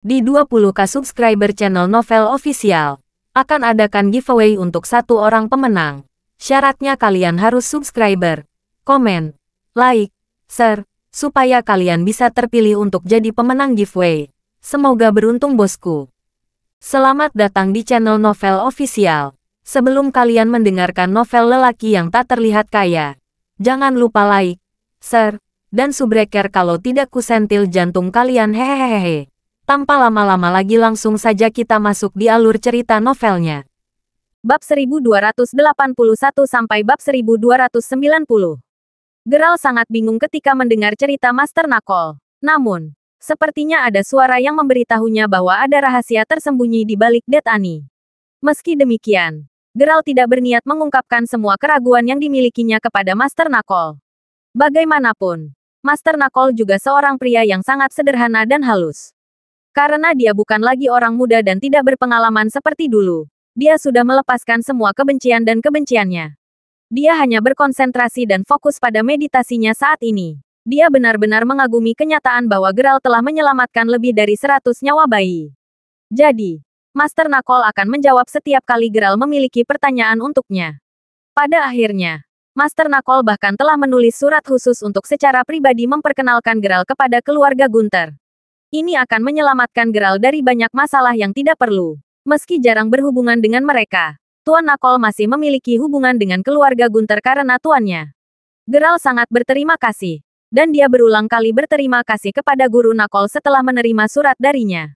Di 20k subscriber channel Novel Official, akan adakan giveaway untuk satu orang pemenang. Syaratnya kalian harus subscriber, komen, like, share, supaya kalian bisa terpilih untuk jadi pemenang giveaway. Semoga beruntung bosku. Selamat datang di channel Novel Official. Sebelum kalian mendengarkan novel lelaki yang tak terlihat kaya, jangan lupa like, share, dan subbreaker kalau tidak kusentil jantung kalian hehehehe. Tanpa lama-lama lagi langsung saja kita masuk di alur cerita novelnya. Bab 1281 sampai bab 1290. Geralt sangat bingung ketika mendengar cerita Master Knuckle. Namun, sepertinya ada suara yang memberitahunya bahwa ada rahasia tersembunyi di balik Death Ani. Meski demikian, Geralt tidak berniat mengungkapkan semua keraguan yang dimilikinya kepada Master Knuckle. Bagaimanapun, Master Knuckle juga seorang pria yang sangat sederhana dan halus. Karena dia bukan lagi orang muda dan tidak berpengalaman seperti dulu, dia sudah melepaskan semua kebencian dan kebenciannya. Dia hanya berkonsentrasi dan fokus pada meditasinya saat ini. Dia benar-benar mengagumi kenyataan bahwa Geralt telah menyelamatkan lebih dari 100 nyawa bayi. Jadi, Master Knuckle akan menjawab setiap kali Geralt memiliki pertanyaan untuknya. Pada akhirnya, Master Knuckle bahkan telah menulis surat khusus untuk secara pribadi memperkenalkan Geralt kepada keluarga Gunther. Ini akan menyelamatkan Geralt dari banyak masalah yang tidak perlu. Meski jarang berhubungan dengan mereka, Tuan Knuckle masih memiliki hubungan dengan keluarga Gunther karena tuannya. Geralt sangat berterima kasih, dan dia berulang kali berterima kasih kepada Guru Knuckle setelah menerima surat darinya.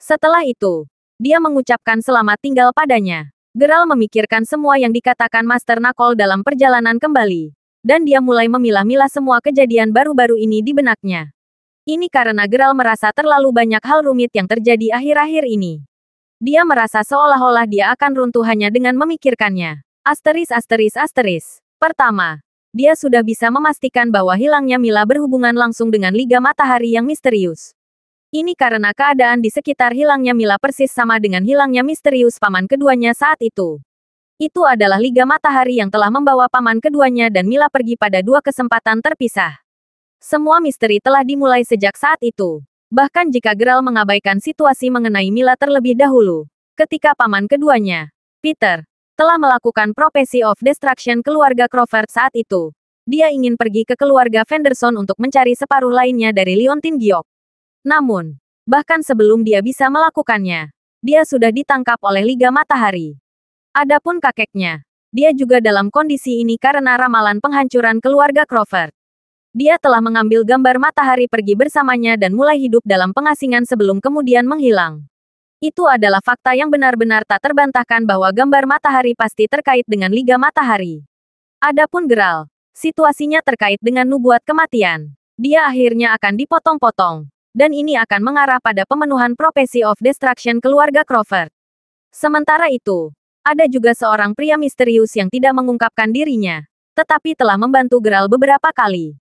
Setelah itu, dia mengucapkan selamat tinggal padanya. Geralt memikirkan semua yang dikatakan Master Knuckle dalam perjalanan kembali, dan dia mulai memilah-milah semua kejadian baru-baru ini di benaknya. Ini karena Geralt merasa terlalu banyak hal rumit yang terjadi akhir-akhir ini. Dia merasa seolah-olah dia akan runtuh hanya dengan memikirkannya. Pertama, dia sudah bisa memastikan bahwa hilangnya Mila berhubungan langsung dengan Liga Matahari yang misterius. Ini karena keadaan di sekitar hilangnya Mila persis sama dengan hilangnya misterius paman keduanya saat itu. Itu adalah Liga Matahari yang telah membawa paman keduanya dan Mila pergi pada dua kesempatan terpisah. Semua misteri telah dimulai sejak saat itu. Bahkan jika Geralt mengabaikan situasi mengenai Mila terlebih dahulu, ketika paman keduanya, Peter, telah melakukan Prophecy of Destruction keluarga Crawford saat itu, dia ingin pergi ke keluarga Fenderson untuk mencari separuh lainnya dari Leontin Giok. Namun, bahkan sebelum dia bisa melakukannya, dia sudah ditangkap oleh Liga Matahari. Adapun kakeknya, dia juga dalam kondisi ini karena ramalan penghancuran keluarga Crawford. Dia telah mengambil gambar matahari pergi bersamanya dan mulai hidup dalam pengasingan sebelum kemudian menghilang. Itu adalah fakta yang benar-benar tak terbantahkan bahwa gambar matahari pasti terkait dengan Liga Matahari. Adapun Geralt, situasinya terkait dengan nubuat kematian. Dia akhirnya akan dipotong-potong, dan ini akan mengarah pada pemenuhan Prophecy of Destruction keluarga Crawford. Sementara itu, ada juga seorang pria misterius yang tidak mengungkapkan dirinya, tetapi telah membantu Geralt beberapa kali.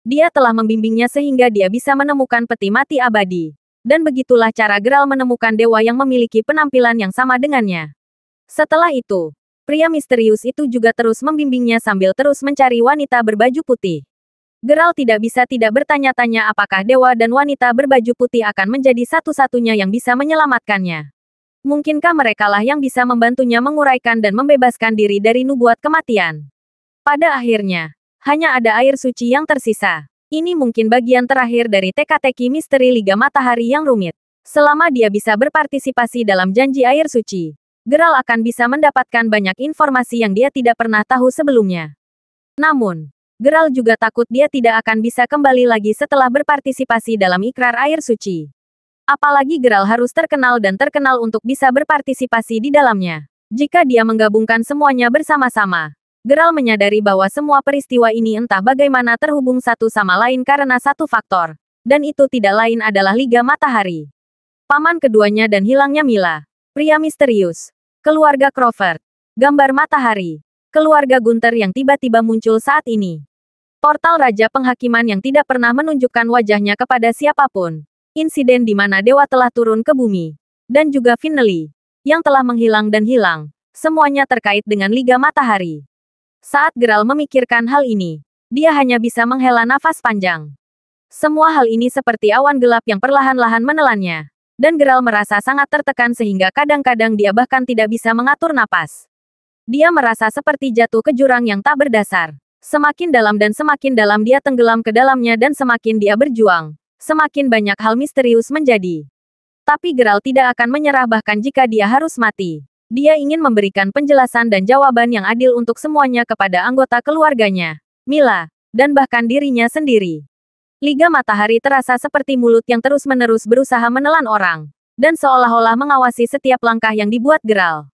Dia telah membimbingnya sehingga dia bisa menemukan peti mati abadi. Dan begitulah cara Geralt menemukan dewa yang memiliki penampilan yang sama dengannya. Setelah itu, pria misterius itu juga terus membimbingnya sambil terus mencari wanita berbaju putih. Geralt tidak bisa tidak bertanya-tanya apakah dewa dan wanita berbaju putih akan menjadi satu-satunya yang bisa menyelamatkannya. Mungkinkah merekalah yang bisa membantunya menguraikan dan membebaskan diri dari nubuat kematian? Pada akhirnya, hanya ada air suci yang tersisa. Ini mungkin bagian terakhir dari teka-teki misteri Liga Matahari yang rumit. Selama dia bisa berpartisipasi dalam janji air suci, Geralt akan bisa mendapatkan banyak informasi yang dia tidak pernah tahu sebelumnya. Namun, Geralt juga takut dia tidak akan bisa kembali lagi setelah berpartisipasi dalam ikrar air suci. Apalagi Geralt harus terkenal dan terkenal untuk bisa berpartisipasi di dalamnya. Jika dia menggabungkan semuanya bersama-sama, Geralt menyadari bahwa semua peristiwa ini entah bagaimana terhubung satu sama lain karena satu faktor, dan itu tidak lain adalah Liga Matahari. Paman keduanya dan hilangnya Mila, pria misterius, keluarga Crawford, gambar matahari, keluarga Gunther yang tiba-tiba muncul saat ini. Portal Raja Penghakiman yang tidak pernah menunjukkan wajahnya kepada siapapun, insiden di mana dewa telah turun ke bumi, dan juga Finley, yang telah menghilang dan hilang, semuanya terkait dengan Liga Matahari. Saat Geralt memikirkan hal ini, dia hanya bisa menghela nafas panjang. Semua hal ini seperti awan gelap yang perlahan-lahan menelannya. Dan Geralt merasa sangat tertekan sehingga kadang-kadang dia bahkan tidak bisa mengatur napas. Dia merasa seperti jatuh ke jurang yang tak berdasar. Semakin dalam dan semakin dalam dia tenggelam ke dalamnya dan semakin dia berjuang, semakin banyak hal misterius menjadi. Tapi Geralt tidak akan menyerah bahkan jika dia harus mati. Dia ingin memberikan penjelasan dan jawaban yang adil untuk semuanya kepada anggota keluarganya, Mila, dan bahkan dirinya sendiri. Liga Matahari terasa seperti mulut yang terus-menerus berusaha menelan orang, dan seolah-olah mengawasi setiap langkah yang dibuat Geralt.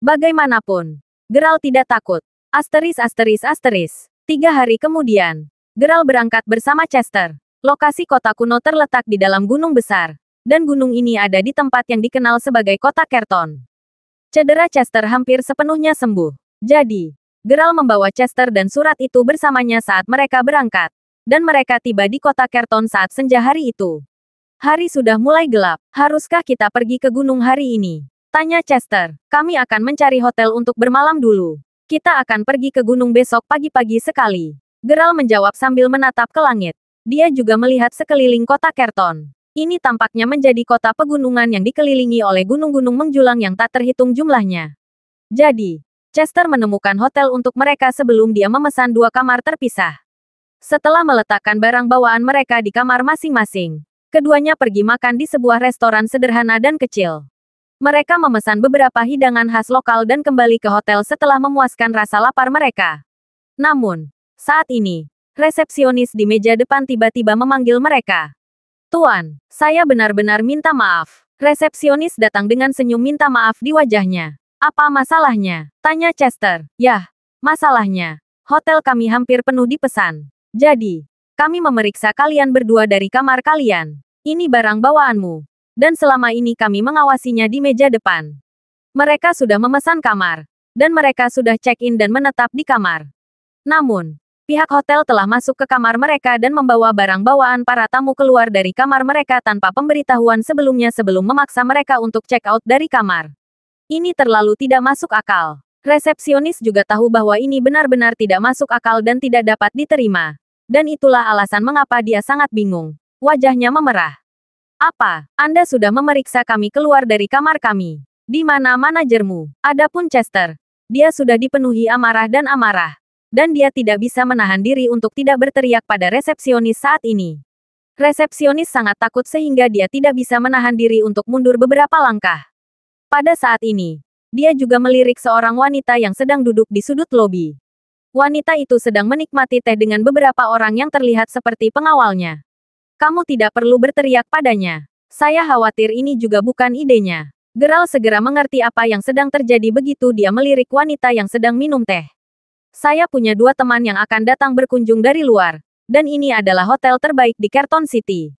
Bagaimanapun, Geralt tidak takut. Asteris. 3 hari kemudian, Geralt berangkat bersama Chester. Lokasi kota kuno terletak di dalam gunung besar, dan gunung ini ada di tempat yang dikenal sebagai kota Kerton. Cedera Chester hampir sepenuhnya sembuh. Jadi, Geralt membawa Chester dan surat itu bersamanya saat mereka berangkat, dan mereka tiba di kota Kerton saat senja hari itu. Hari sudah mulai gelap. Haruskah kita pergi ke gunung hari ini? Tanya Chester. Kami akan mencari hotel untuk bermalam dulu. Kita akan pergi ke gunung besok pagi-pagi sekali. Geralt menjawab sambil menatap ke langit. Dia juga melihat sekeliling kota Kerton. Ini tampaknya menjadi kota pegunungan yang dikelilingi oleh gunung-gunung menjulang yang tak terhitung jumlahnya. Jadi, Chester menemukan hotel untuk mereka sebelum dia memesan 2 kamar terpisah. Setelah meletakkan barang bawaan mereka di kamar masing-masing, keduanya pergi makan di sebuah restoran sederhana dan kecil. Mereka memesan beberapa hidangan khas lokal dan kembali ke hotel setelah memuaskan rasa lapar mereka. Namun, saat ini, resepsionis di meja depan tiba-tiba memanggil mereka. Tuan, saya benar-benar minta maaf. Resepsionis datang dengan senyum minta maaf di wajahnya. Apa masalahnya? Tanya Chester. Yah, masalahnya. Hotel kami hampir penuh dipesan. Jadi, kami memeriksa kalian berdua dari kamar kalian. Ini barang bawaanmu. Dan selama ini kami mengawasinya di meja depan. Mereka sudah memesan kamar. Dan mereka sudah check-in dan menetap di kamar. Namun, pihak hotel telah masuk ke kamar mereka dan membawa barang bawaan para tamu keluar dari kamar mereka tanpa pemberitahuan sebelumnya sebelum memaksa mereka untuk check-out dari kamar. Ini terlalu tidak masuk akal. Resepsionis juga tahu bahwa ini benar-benar tidak masuk akal dan tidak dapat diterima. Dan itulah alasan mengapa dia sangat bingung. Wajahnya memerah. Apa? Anda sudah memeriksa kami keluar dari kamar kami. Di mana manajermu? Adapun Chester. Dia sudah dipenuhi amarah dan amarah. Dan dia tidak bisa menahan diri untuk tidak berteriak pada resepsionis saat ini. Resepsionis sangat takut sehingga dia tidak bisa menahan diri untuk mundur beberapa langkah. Pada saat ini, dia juga melirik seorang wanita yang sedang duduk di sudut lobi. Wanita itu sedang menikmati teh dengan beberapa orang yang terlihat seperti pengawalnya. Kamu tidak perlu berteriak padanya. Saya khawatir ini juga bukan idenya. Geralt segera mengerti apa yang sedang terjadi begitu dia melirik wanita yang sedang minum teh. Saya punya 2 teman yang akan datang berkunjung dari luar. Dan ini adalah hotel terbaik di Kerton City.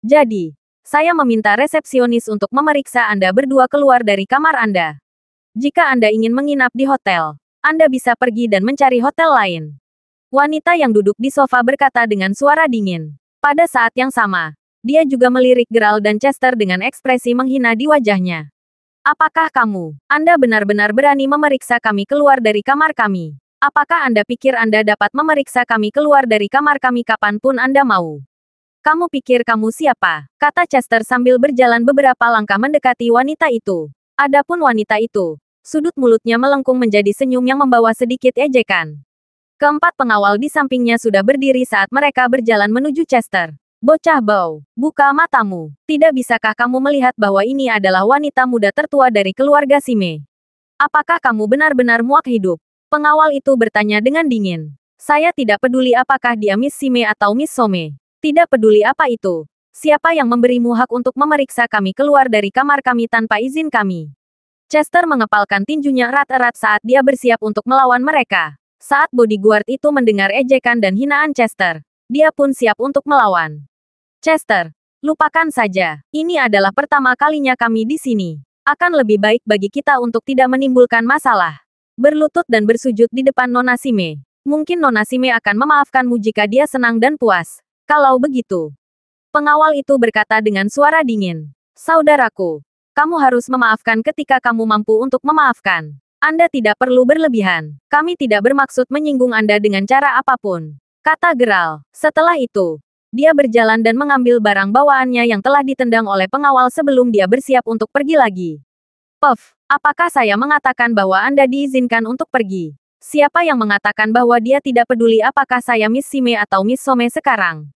Jadi, saya meminta resepsionis untuk memeriksa Anda berdua keluar dari kamar Anda. Jika Anda ingin menginap di hotel, Anda bisa pergi dan mencari hotel lain. Wanita yang duduk di sofa berkata dengan suara dingin. Pada saat yang sama, dia juga melirik Geralt dan Chester dengan ekspresi menghina di wajahnya. Apakah kamu? Anda benar-benar berani memeriksa kami keluar dari kamar kami? Apakah Anda pikir Anda dapat memeriksa kami keluar dari kamar kami kapanpun Anda mau? Kamu pikir kamu siapa? Kata Chester sambil berjalan beberapa langkah mendekati wanita itu. Adapun wanita itu, sudut mulutnya melengkung menjadi senyum yang membawa sedikit ejekan. Keempat pengawal di sampingnya sudah berdiri saat mereka berjalan menuju Chester. Bocah bau, buka matamu. Tidak bisakah kamu melihat bahwa ini adalah wanita muda tertua dari keluarga Sime? Apakah kamu benar-benar muak hidup? Pengawal itu bertanya dengan dingin. Saya tidak peduli apakah dia Miss Sime atau Miss Some. Tidak peduli apa itu. Siapa yang memberimu hak untuk memeriksa kami keluar dari kamar kami tanpa izin kami? Chester mengepalkan tinjunya erat-erat saat dia bersiap untuk melawan mereka. Saat bodyguard itu mendengar ejekan dan hinaan Chester, dia pun siap untuk melawan. Chester, lupakan saja. Ini adalah pertama kalinya kami di sini. Akan lebih baik bagi kita untuk tidak menimbulkan masalah. Berlutut dan bersujud di depan Nona Sime. Mungkin Nona Sime akan memaafkanmu jika dia senang dan puas. Kalau begitu. Pengawal itu berkata dengan suara dingin. Saudaraku, kamu harus memaafkan ketika kamu mampu untuk memaafkan. Anda tidak perlu berlebihan. Kami tidak bermaksud menyinggung Anda dengan cara apapun. Kata Geralt. Setelah itu, Dia berjalan dan mengambil barang bawaannya yang telah ditendang oleh pengawal sebelum dia bersiap untuk pergi lagi. Puff, apakah saya mengatakan bahwa Anda diizinkan untuk pergi? Siapa yang mengatakan bahwa dia tidak peduli apakah saya Miss Sime atau Miss Some sekarang?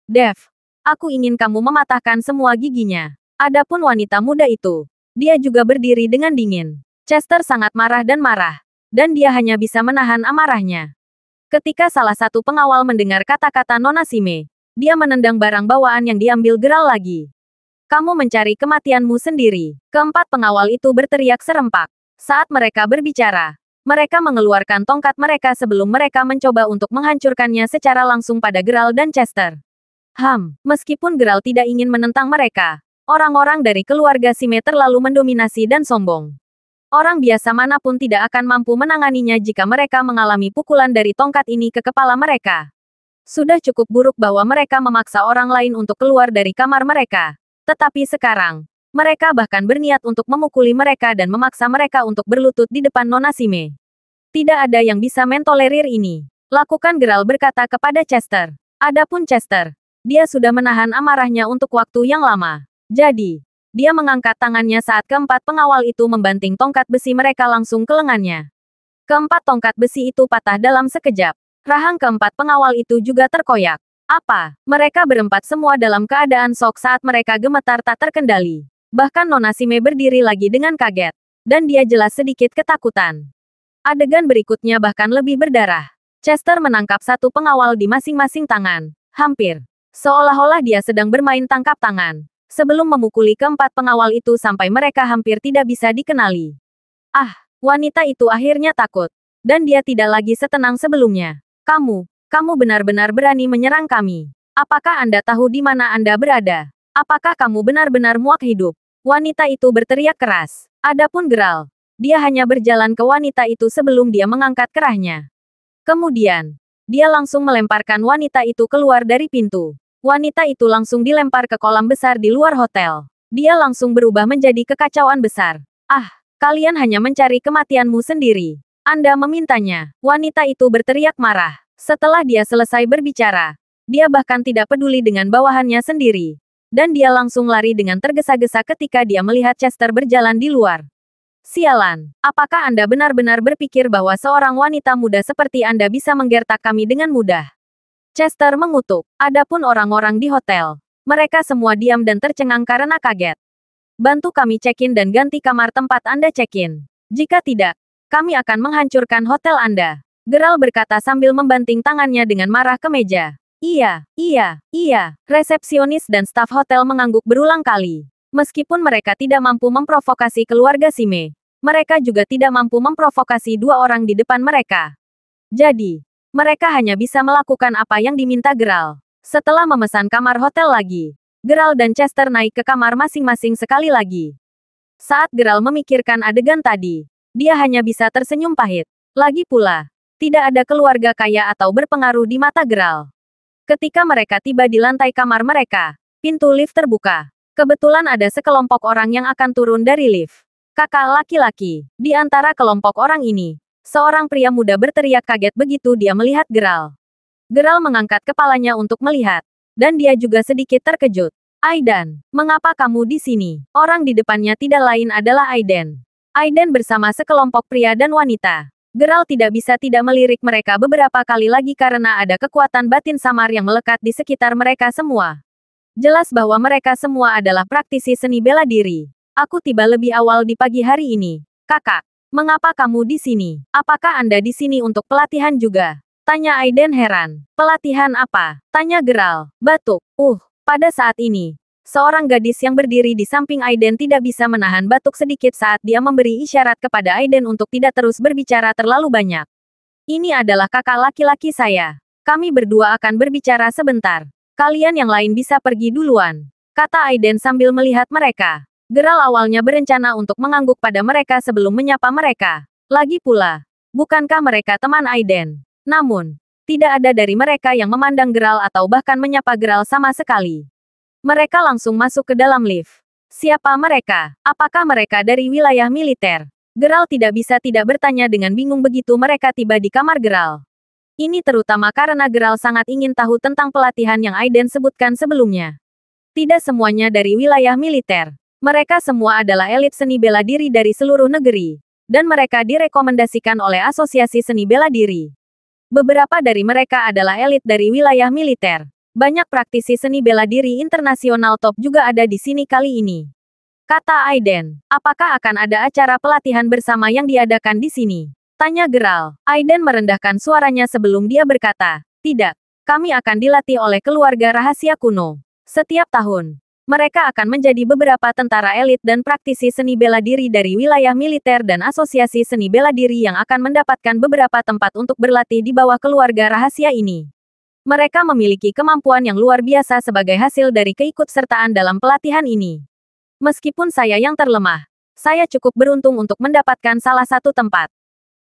Dev, aku ingin kamu mematahkan semua giginya. Adapun wanita muda itu, dia juga berdiri dengan dingin. Chester sangat marah, dan dia hanya bisa menahan amarahnya. Ketika salah satu pengawal mendengar kata-kata Nona Sime, dia menendang barang bawaan yang diambil Geralt lagi. Kamu mencari kematianmu sendiri. Keempat pengawal itu berteriak serempak. Saat mereka berbicara, mereka mengeluarkan tongkat mereka sebelum mereka mencoba untuk menghancurkannya secara langsung pada Geralt dan Chester. Meskipun Geralt tidak ingin menentang mereka, orang-orang dari keluarga Sime terlalu mendominasi dan sombong. Orang biasa manapun tidak akan mampu menanganinya jika mereka mengalami pukulan dari tongkat ini ke kepala mereka. Sudah cukup buruk bahwa mereka memaksa orang lain untuk keluar dari kamar mereka. Tetapi sekarang, mereka bahkan berniat untuk memukuli mereka dan memaksa mereka untuk berlutut di depan Nona Sime. Tidak ada yang bisa mentolerir ini. Lakukan, Geralt berkata kepada Chester. Adapun Chester, dia sudah menahan amarahnya untuk waktu yang lama. Jadi, dia mengangkat tangannya saat keempat pengawal itu membanting tongkat besi mereka langsung ke lengannya. Keempat tongkat besi itu patah dalam sekejap. Rahang keempat pengawal itu juga terkoyak. Apa? Mereka berempat semua dalam keadaan shock saat mereka gemetar tak terkendali. Bahkan Nona Sime berdiri lagi dengan kaget. Dan dia jelas sedikit ketakutan. Adegan berikutnya bahkan lebih berdarah. Chester menangkap satu pengawal di masing-masing tangan. Hampir. Seolah-olah dia sedang bermain tangkap tangan. Sebelum memukuli keempat pengawal itu sampai mereka hampir tidak bisa dikenali. Wanita itu akhirnya takut. Dan dia tidak lagi setenang sebelumnya. Kamu benar-benar berani menyerang kami. Apakah Anda tahu di mana Anda berada? Apakah kamu benar-benar muak hidup? Wanita itu berteriak keras. Adapun Geralt, dia hanya berjalan ke wanita itu sebelum dia mengangkat kerahnya. Kemudian, dia langsung melemparkan wanita itu keluar dari pintu. Wanita itu langsung dilempar ke kolam besar di luar hotel. Dia langsung berubah menjadi kekacauan besar. Kalian hanya mencari kematianmu sendiri. Anda memintanya. Wanita itu berteriak marah. Setelah dia selesai berbicara, dia bahkan tidak peduli dengan bawahannya sendiri. Dan dia langsung lari dengan tergesa-gesa ketika dia melihat Chester berjalan di luar. Sialan, apakah Anda benar-benar berpikir bahwa seorang wanita muda seperti Anda bisa menggertak kami dengan mudah? Chester mengutuk. Adapun orang-orang di hotel, mereka semua diam dan tercengang karena kaget. Bantu kami check-in dan ganti kamar tempat Anda check-in. Jika tidak, kami akan menghancurkan hotel Anda. Geralt berkata sambil membanting tangannya dengan marah ke meja. Iya. Resepsionis dan staf hotel mengangguk berulang kali. Meskipun mereka tidak mampu memprovokasi keluarga Sime, mereka juga tidak mampu memprovokasi dua orang di depan mereka. Jadi, mereka hanya bisa melakukan apa yang diminta Geralt. Setelah memesan kamar hotel lagi, Geralt dan Chester naik ke kamar masing-masing sekali lagi. Saat Geralt memikirkan adegan tadi, dia hanya bisa tersenyum pahit. Lagi pula, tidak ada keluarga kaya atau berpengaruh di mata Geralt. Ketika mereka tiba di lantai kamar mereka, pintu lift terbuka. Kebetulan ada sekelompok orang yang akan turun dari lift. Kakak laki-laki. Di antara kelompok orang ini, seorang pria muda berteriak kaget begitu dia melihat Geralt. Geralt mengangkat kepalanya untuk melihat. Dan dia juga sedikit terkejut. Aiden, mengapa kamu di sini? Orang di depannya tidak lain adalah Aiden. Aiden bersama sekelompok pria dan wanita. Geralt tidak bisa tidak melirik mereka beberapa kali lagi karena ada kekuatan batin samar yang melekat di sekitar mereka semua. Jelas bahwa mereka semua adalah praktisi seni bela diri. Aku tiba lebih awal di pagi hari ini. Kakak, mengapa kamu di sini? Apakah Anda di sini untuk pelatihan juga? Tanya Aiden heran. Pelatihan apa? Tanya Geralt. Batuk. Pada saat ini, seorang gadis yang berdiri di samping Aiden tidak bisa menahan batuk sedikit saat dia memberi isyarat kepada Aiden untuk tidak terus berbicara terlalu banyak. Ini adalah kakak laki-laki saya. Kami berdua akan berbicara sebentar. Kalian yang lain bisa pergi duluan, kata Aiden sambil melihat mereka. Geralt awalnya berencana untuk mengangguk pada mereka sebelum menyapa mereka. Lagi pula, bukankah mereka teman Aiden? Namun, tidak ada dari mereka yang memandang Geralt atau bahkan menyapa Geralt sama sekali. Mereka langsung masuk ke dalam lift. Siapa mereka? Apakah mereka dari wilayah militer? Geralt tidak bisa tidak bertanya dengan bingung begitu mereka tiba di kamar Geralt. Ini terutama karena Geralt sangat ingin tahu tentang pelatihan yang Aiden sebutkan sebelumnya. Tidak semuanya dari wilayah militer. Mereka semua adalah elit seni bela diri dari seluruh negeri. Dan mereka direkomendasikan oleh Asosiasi Seni Bela Diri. Beberapa dari mereka adalah elit dari wilayah militer. Banyak praktisi seni bela diri internasional top juga ada di sini kali ini. Kata Aiden, apakah akan ada acara pelatihan bersama yang diadakan di sini? Tanya Geralt. Aiden merendahkan suaranya sebelum dia berkata, tidak, kami akan dilatih oleh keluarga rahasia kuno. Setiap tahun, mereka akan menjadi beberapa tentara elit dan praktisi seni bela diri dari wilayah militer dan asosiasi seni bela diri yang akan mendapatkan beberapa tempat untuk berlatih di bawah keluarga rahasia ini. Mereka memiliki kemampuan yang luar biasa sebagai hasil dari keikutsertaan dalam pelatihan ini. Meskipun saya yang terlemah, saya cukup beruntung untuk mendapatkan salah satu tempat.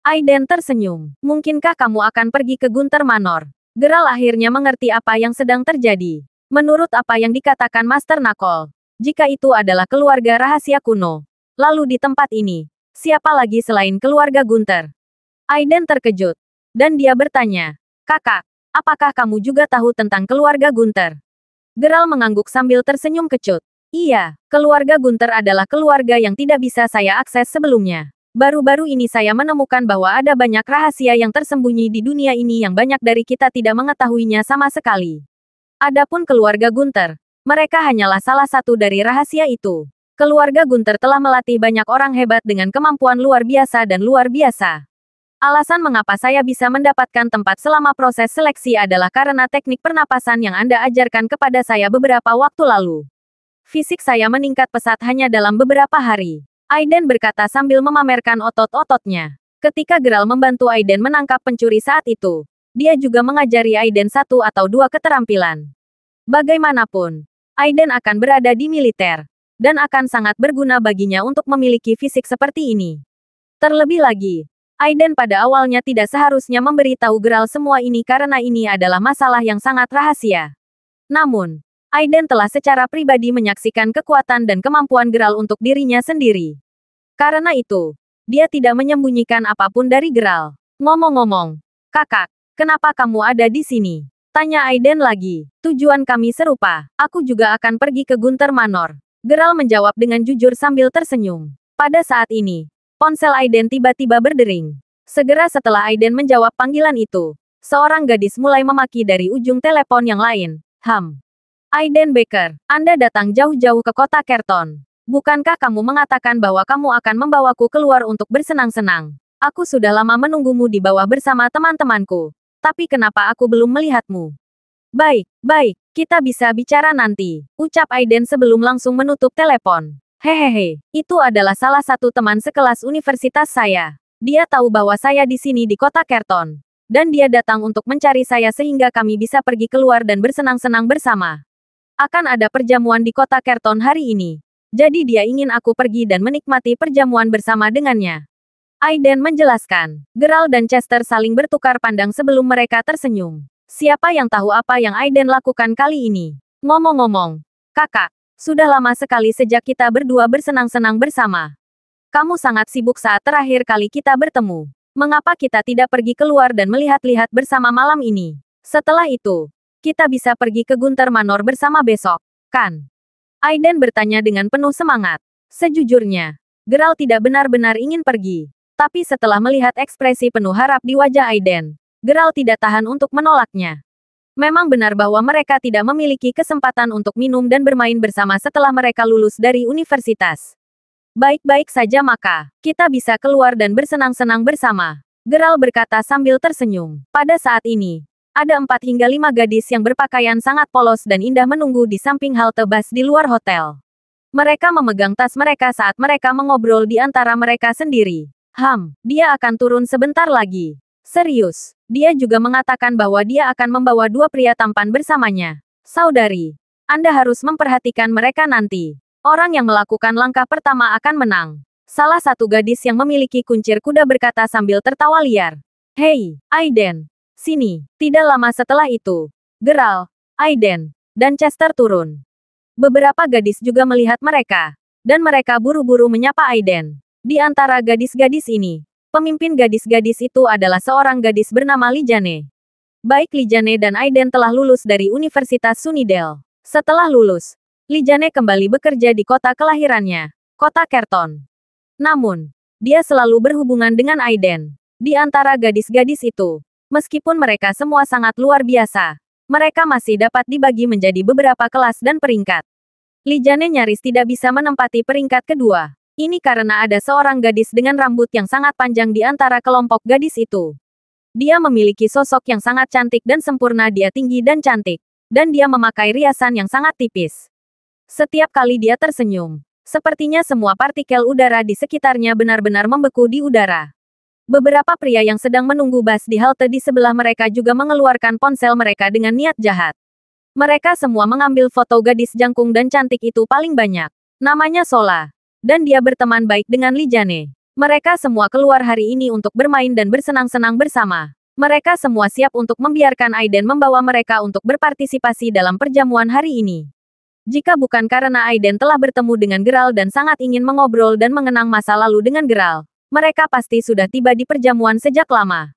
Aiden tersenyum. Mungkinkah kamu akan pergi ke Gunter Manor? Geralt akhirnya mengerti apa yang sedang terjadi. Menurut apa yang dikatakan Master Knuckle, jika itu adalah keluarga rahasia kuno, lalu di tempat ini, siapa lagi selain keluarga Gunter? Aiden terkejut. Dan dia bertanya, kakak, apakah kamu juga tahu tentang keluarga Gunter? Geralt mengangguk sambil tersenyum kecut. Iya, keluarga Gunter adalah keluarga yang tidak bisa saya akses sebelumnya. Baru-baru ini saya menemukan bahwa ada banyak rahasia yang tersembunyi di dunia ini yang banyak dari kita tidak mengetahuinya sama sekali. Adapun keluarga Gunter, mereka hanyalah salah satu dari rahasia itu. Keluarga Gunter telah melatih banyak orang hebat dengan kemampuan luar biasa dan luar biasa. Alasan mengapa saya bisa mendapatkan tempat selama proses seleksi adalah karena teknik pernapasan yang Anda ajarkan kepada saya beberapa waktu lalu. Fisik saya meningkat pesat hanya dalam beberapa hari. Aiden berkata sambil memamerkan otot-ototnya. Ketika Geralt membantu Aiden menangkap pencuri saat itu, dia juga mengajari Aiden satu atau dua keterampilan. Bagaimanapun, Aiden akan berada di militer, dan akan sangat berguna baginya untuk memiliki fisik seperti ini. Terlebih lagi, Aiden pada awalnya tidak seharusnya memberitahu Geralt semua ini karena ini adalah masalah yang sangat rahasia. Namun, Aiden telah secara pribadi menyaksikan kekuatan dan kemampuan Geralt untuk dirinya sendiri. Karena itu, dia tidak menyembunyikan apapun dari Geralt. Ngomong-ngomong, kakak, kenapa kamu ada di sini? Tanya Aiden lagi. Tujuan kami serupa. Aku juga akan pergi ke Gunter Manor. Geralt menjawab dengan jujur sambil tersenyum. Pada saat ini, ponsel Aiden tiba-tiba berdering. Segera setelah Aiden menjawab panggilan itu, seorang gadis mulai memaki dari ujung telepon yang lain. Aiden Baker, Anda datang jauh-jauh ke kota Kerton. Bukankah kamu mengatakan bahwa kamu akan membawaku keluar untuk bersenang-senang? Aku sudah lama menunggumu di bawah bersama teman-temanku. Tapi kenapa aku belum melihatmu? Baik, kita bisa bicara nanti, ucap Aiden sebelum langsung menutup telepon. Hehehe, itu adalah salah satu teman sekelas universitas saya. Dia tahu bahwa saya di sini di kota Kerton. Dan dia datang untuk mencari saya sehingga kami bisa pergi keluar dan bersenang-senang bersama. Akan ada perjamuan di kota Kerton hari ini. Jadi dia ingin aku pergi dan menikmati perjamuan bersama dengannya. Aiden menjelaskan. Geralt dan Chester saling bertukar pandang sebelum mereka tersenyum. Siapa yang tahu apa yang Aiden lakukan kali ini? Ngomong-ngomong, kakak, sudah lama sekali sejak kita berdua bersenang-senang bersama. Kamu sangat sibuk saat terakhir kali kita bertemu. Mengapa kita tidak pergi keluar dan melihat-lihat bersama malam ini? Setelah itu, kita bisa pergi ke Gunter Manor bersama besok, kan? Aiden bertanya dengan penuh semangat. Sejujurnya, Geralt tidak benar-benar ingin pergi. Tapi setelah melihat ekspresi penuh harap di wajah Aiden, Geralt tidak tahan untuk menolaknya. Memang benar bahwa mereka tidak memiliki kesempatan untuk minum dan bermain bersama setelah mereka lulus dari universitas. Baik-baik saja maka, kita bisa keluar dan bersenang-senang bersama. Geralt berkata sambil tersenyum. Pada saat ini, ada 4 hingga 5 gadis yang berpakaian sangat polos dan indah menunggu di samping halte bus di luar hotel. Mereka memegang tas mereka saat mereka mengobrol di antara mereka sendiri. Dia akan turun sebentar lagi. Serius, dia juga mengatakan bahwa dia akan membawa 2 pria tampan bersamanya. Saudari, Anda harus memperhatikan mereka nanti. Orang yang melakukan langkah pertama akan menang. Salah satu gadis yang memiliki kuncir kuda berkata sambil tertawa liar. Hei, Aiden. Sini. Tidak lama setelah itu, Geralt, Aiden, dan Chester turun. Beberapa gadis juga melihat mereka, dan mereka buru-buru menyapa Aiden. Di antara gadis-gadis ini, pemimpin gadis-gadis itu adalah seorang gadis bernama Lijane. Baik Li Jane dan Aiden telah lulus dari Universitas Sunnydale. Setelah lulus, Li Jane kembali bekerja di kota kelahirannya, kota Kerton. Namun, dia selalu berhubungan dengan Aiden. Di antara gadis-gadis itu, meskipun mereka semua sangat luar biasa, mereka masih dapat dibagi menjadi beberapa kelas dan peringkat. Li Jane nyaris tidak bisa menempati peringkat kedua. Ini karena ada seorang gadis dengan rambut yang sangat panjang di antara kelompok gadis itu. Dia memiliki sosok yang sangat cantik dan sempurna. Dia tinggi dan cantik. Dan dia memakai riasan yang sangat tipis. Setiap kali dia tersenyum, sepertinya semua partikel udara di sekitarnya benar-benar membeku di udara. Beberapa pria yang sedang menunggu bus di halte di sebelah mereka juga mengeluarkan ponsel mereka dengan niat jahat. Mereka semua mengambil foto gadis jangkung dan cantik itu paling banyak. Namanya Sola. Dan dia berteman baik dengan Li Jane. Mereka semua keluar hari ini untuk bermain dan bersenang-senang bersama. Mereka semua siap untuk membiarkan Aiden membawa mereka untuk berpartisipasi dalam perjamuan hari ini. Jika bukan karena Aiden telah bertemu dengan Geralt dan sangat ingin mengobrol dan mengenang masa lalu dengan Geralt, mereka pasti sudah tiba di perjamuan sejak lama.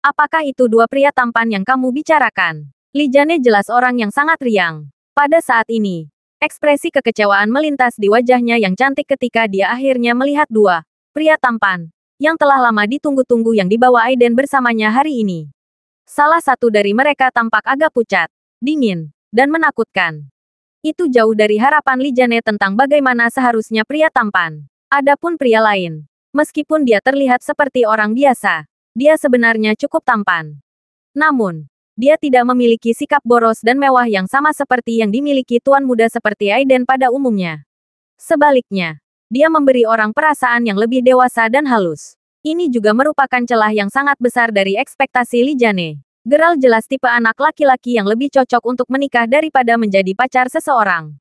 Apakah itu dua pria tampan yang kamu bicarakan? Li Jane jelas orang yang sangat riang. Pada saat ini, ekspresi kekecewaan melintas di wajahnya yang cantik ketika dia akhirnya melihat dua pria tampan, yang telah lama ditunggu-tunggu yang dibawa Aiden bersamanya hari ini. Salah satu dari mereka tampak agak pucat, dingin, dan menakutkan. Itu jauh dari harapan Li Jane tentang bagaimana seharusnya pria tampan. Adapun pria lain, meskipun dia terlihat seperti orang biasa, dia sebenarnya cukup tampan. Namun, dia tidak memiliki sikap boros dan mewah yang sama seperti yang dimiliki tuan muda seperti Aiden pada umumnya. Sebaliknya, dia memberi orang perasaan yang lebih dewasa dan halus. Ini juga merupakan celah yang sangat besar dari ekspektasi Li Jane. Geralt jelas tipe anak laki-laki yang lebih cocok untuk menikah daripada menjadi pacar seseorang.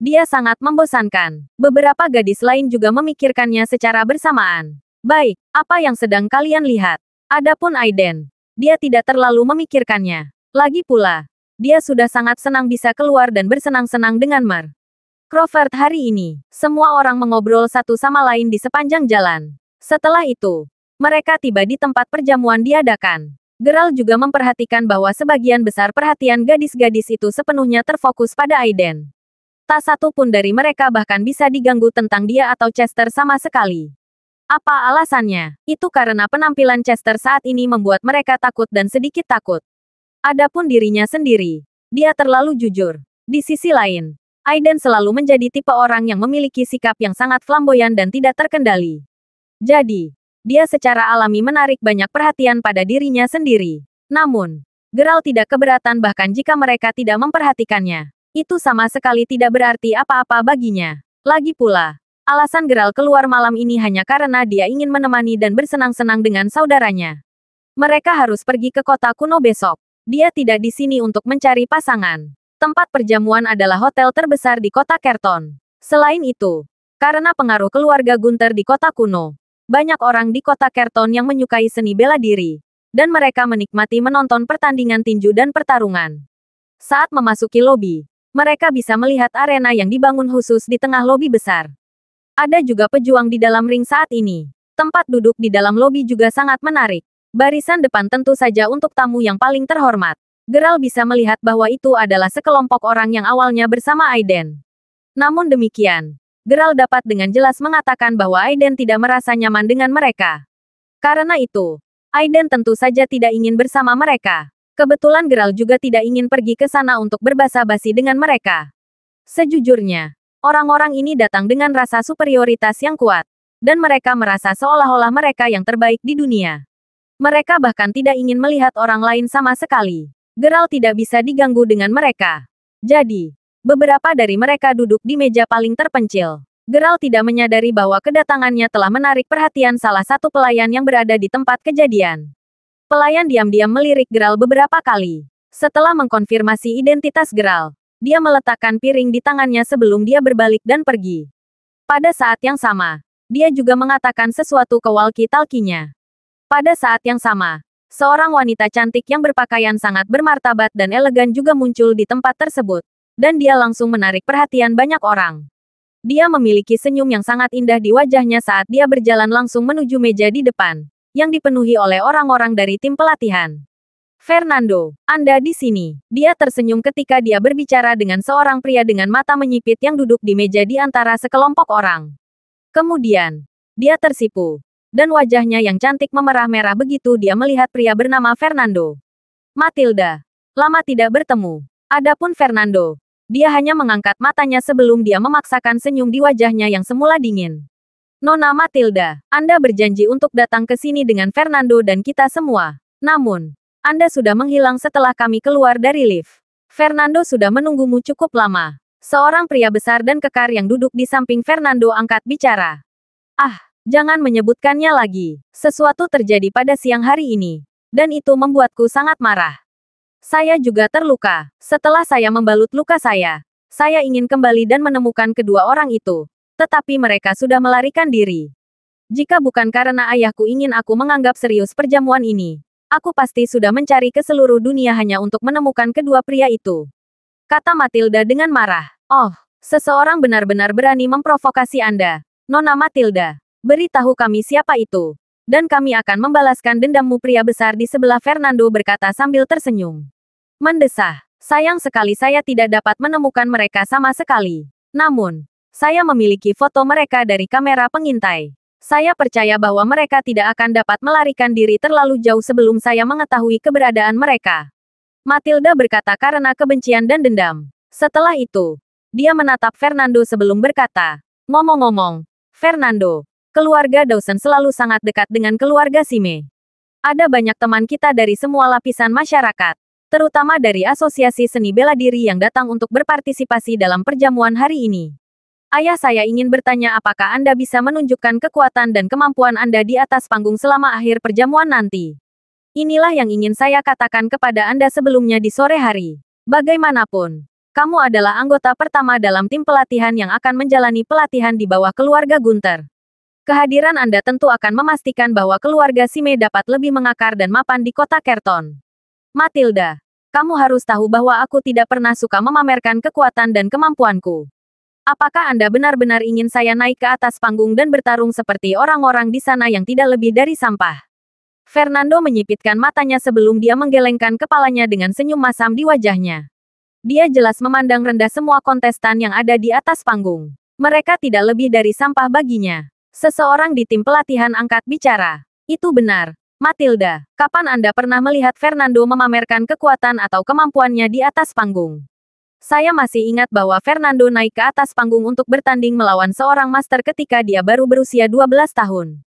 Dia sangat membosankan. Beberapa gadis lain juga memikirkannya secara bersamaan. Baik, apa yang sedang kalian lihat? Adapun Aiden, dia tidak terlalu memikirkannya. Lagi pula, dia sudah sangat senang bisa keluar dan bersenang-senang dengan Mer. Crawford hari ini, semua orang mengobrol satu sama lain di sepanjang jalan. Setelah itu, mereka tiba di tempat perjamuan diadakan. Geralt juga memperhatikan bahwa sebagian besar perhatian gadis-gadis itu sepenuhnya terfokus pada Aiden. Tak satu pun dari mereka bahkan bisa diganggu tentang dia atau Chester sama sekali. Apa alasannya? Itu karena penampilan Chester saat ini membuat mereka takut dan sedikit takut. Adapun dirinya sendiri, dia terlalu jujur. Di sisi lain, Aiden selalu menjadi tipe orang yang memiliki sikap yang sangat flamboyan dan tidak terkendali. Jadi, dia secara alami menarik banyak perhatian pada dirinya sendiri. Namun, Geralt tidak keberatan bahkan jika mereka tidak memperhatikannya. Itu sama sekali tidak berarti apa-apa baginya. Lagi pula, alasan Geralt keluar malam ini hanya karena dia ingin menemani dan bersenang-senang dengan saudaranya. Mereka harus pergi ke kota kuno besok. Dia tidak di sini untuk mencari pasangan. Tempat perjamuan adalah hotel terbesar di kota Kerton. Selain itu, karena pengaruh keluarga Gunther di kota kuno, banyak orang di kota Kerton yang menyukai seni bela diri, dan mereka menikmati menonton pertandingan tinju dan pertarungan. Saat memasuki lobi, mereka bisa melihat arena yang dibangun khusus di tengah lobi besar. Ada juga pejuang di dalam ring saat ini. Tempat duduk di dalam lobi juga sangat menarik. Barisan depan tentu saja untuk tamu yang paling terhormat. Geralt bisa melihat bahwa itu adalah sekelompok orang yang awalnya bersama Aiden. Namun demikian, Geralt dapat dengan jelas mengatakan bahwa Aiden tidak merasa nyaman dengan mereka. Karena itu, Aiden tentu saja tidak ingin bersama mereka. Kebetulan Geralt juga tidak ingin pergi ke sana untuk berbasa-basi dengan mereka. Sejujurnya, orang-orang ini datang dengan rasa superioritas yang kuat, dan mereka merasa seolah-olah mereka yang terbaik di dunia. Mereka bahkan tidak ingin melihat orang lain sama sekali. Geralt tidak bisa diganggu dengan mereka. Jadi, beberapa dari mereka duduk di meja paling terpencil. Geralt tidak menyadari bahwa kedatangannya telah menarik perhatian salah satu pelayan yang berada di tempat kejadian. Pelayan diam-diam melirik Geralt beberapa kali. Setelah mengkonfirmasi identitas Geralt, dia meletakkan piring di tangannya sebelum dia berbalik dan pergi. Pada saat yang sama, dia juga mengatakan sesuatu ke walkie-talkie-nya. Pada saat yang sama, seorang wanita cantik yang berpakaian sangat bermartabat dan elegan juga muncul di tempat tersebut, dan dia langsung menarik perhatian banyak orang. Dia memiliki senyum yang sangat indah di wajahnya saat dia berjalan langsung menuju meja di depan, yang dipenuhi oleh orang-orang dari tim pelatihan. Fernando, Anda di sini. Dia tersenyum ketika dia berbicara dengan seorang pria dengan mata menyipit yang duduk di meja di antara sekelompok orang. Kemudian, dia tersipu. Dan wajahnya yang cantik memerah-merah begitu dia melihat pria bernama Fernando. Matilda. Lama tidak bertemu. Adapun Fernando, dia hanya mengangkat matanya sebelum dia memaksakan senyum di wajahnya yang semula dingin. Nona Matilda, Anda berjanji untuk datang ke sini dengan Fernando dan kita semua. Namun, Anda sudah menghilang setelah kami keluar dari lift. Fernando sudah menunggumu cukup lama. Seorang pria besar dan kekar yang duduk di samping Fernando angkat bicara. Ah, jangan menyebutkannya lagi. Sesuatu terjadi pada siang hari ini. Dan itu membuatku sangat marah. Saya juga terluka. Setelah saya membalut luka saya ingin kembali dan menemukan kedua orang itu. Tetapi mereka sudah melarikan diri. Jika bukan karena ayahku ingin aku menganggap serius perjamuan ini, aku pasti sudah mencari ke seluruh dunia hanya untuk menemukan kedua pria itu. Kata Matilda dengan marah. Oh, seseorang benar-benar berani memprovokasi Anda. Nona Matilda, beritahu kami siapa itu. Dan kami akan membalaskan dendammu, pria besar di sebelah Fernando berkata sambil tersenyum. Mendesah. Sayang sekali saya tidak dapat menemukan mereka sama sekali. Namun, saya memiliki foto mereka dari kamera pengintai. Saya percaya bahwa mereka tidak akan dapat melarikan diri terlalu jauh sebelum saya mengetahui keberadaan mereka. Matilda berkata karena kebencian dan dendam. Setelah itu, dia menatap Fernando sebelum berkata, ngomong-ngomong, Fernando, keluarga Dawson selalu sangat dekat dengan keluarga Sime. Ada banyak teman kita dari semua lapisan masyarakat, terutama dari Asosiasi Seni Bela Diri yang datang untuk berpartisipasi dalam perjamuan hari ini. Ayah saya ingin bertanya apakah Anda bisa menunjukkan kekuatan dan kemampuan Anda di atas panggung selama akhir perjamuan nanti. Inilah yang ingin saya katakan kepada Anda sebelumnya di sore hari. Bagaimanapun, kamu adalah anggota pertama dalam tim pelatihan yang akan menjalani pelatihan di bawah keluarga Gunther. Kehadiran Anda tentu akan memastikan bahwa keluarga Sime dapat lebih mengakar dan mapan di kota Kerton. Matilda, kamu harus tahu bahwa aku tidak pernah suka memamerkan kekuatan dan kemampuanku. Apakah Anda benar-benar ingin saya naik ke atas panggung dan bertarung seperti orang-orang di sana yang tidak lebih dari sampah? Fernando menyipitkan matanya sebelum dia menggelengkan kepalanya dengan senyum masam di wajahnya. Dia jelas memandang rendah semua kontestan yang ada di atas panggung. Mereka tidak lebih dari sampah baginya. Seseorang di tim pelatihan angkat bicara. Itu benar. Matilda, kapan Anda pernah melihat Fernando memamerkan kekuatan atau kemampuannya di atas panggung? Saya masih ingat bahwa Fernando naik ke atas panggung untuk bertanding melawan seorang master ketika dia baru berusia 12 tahun.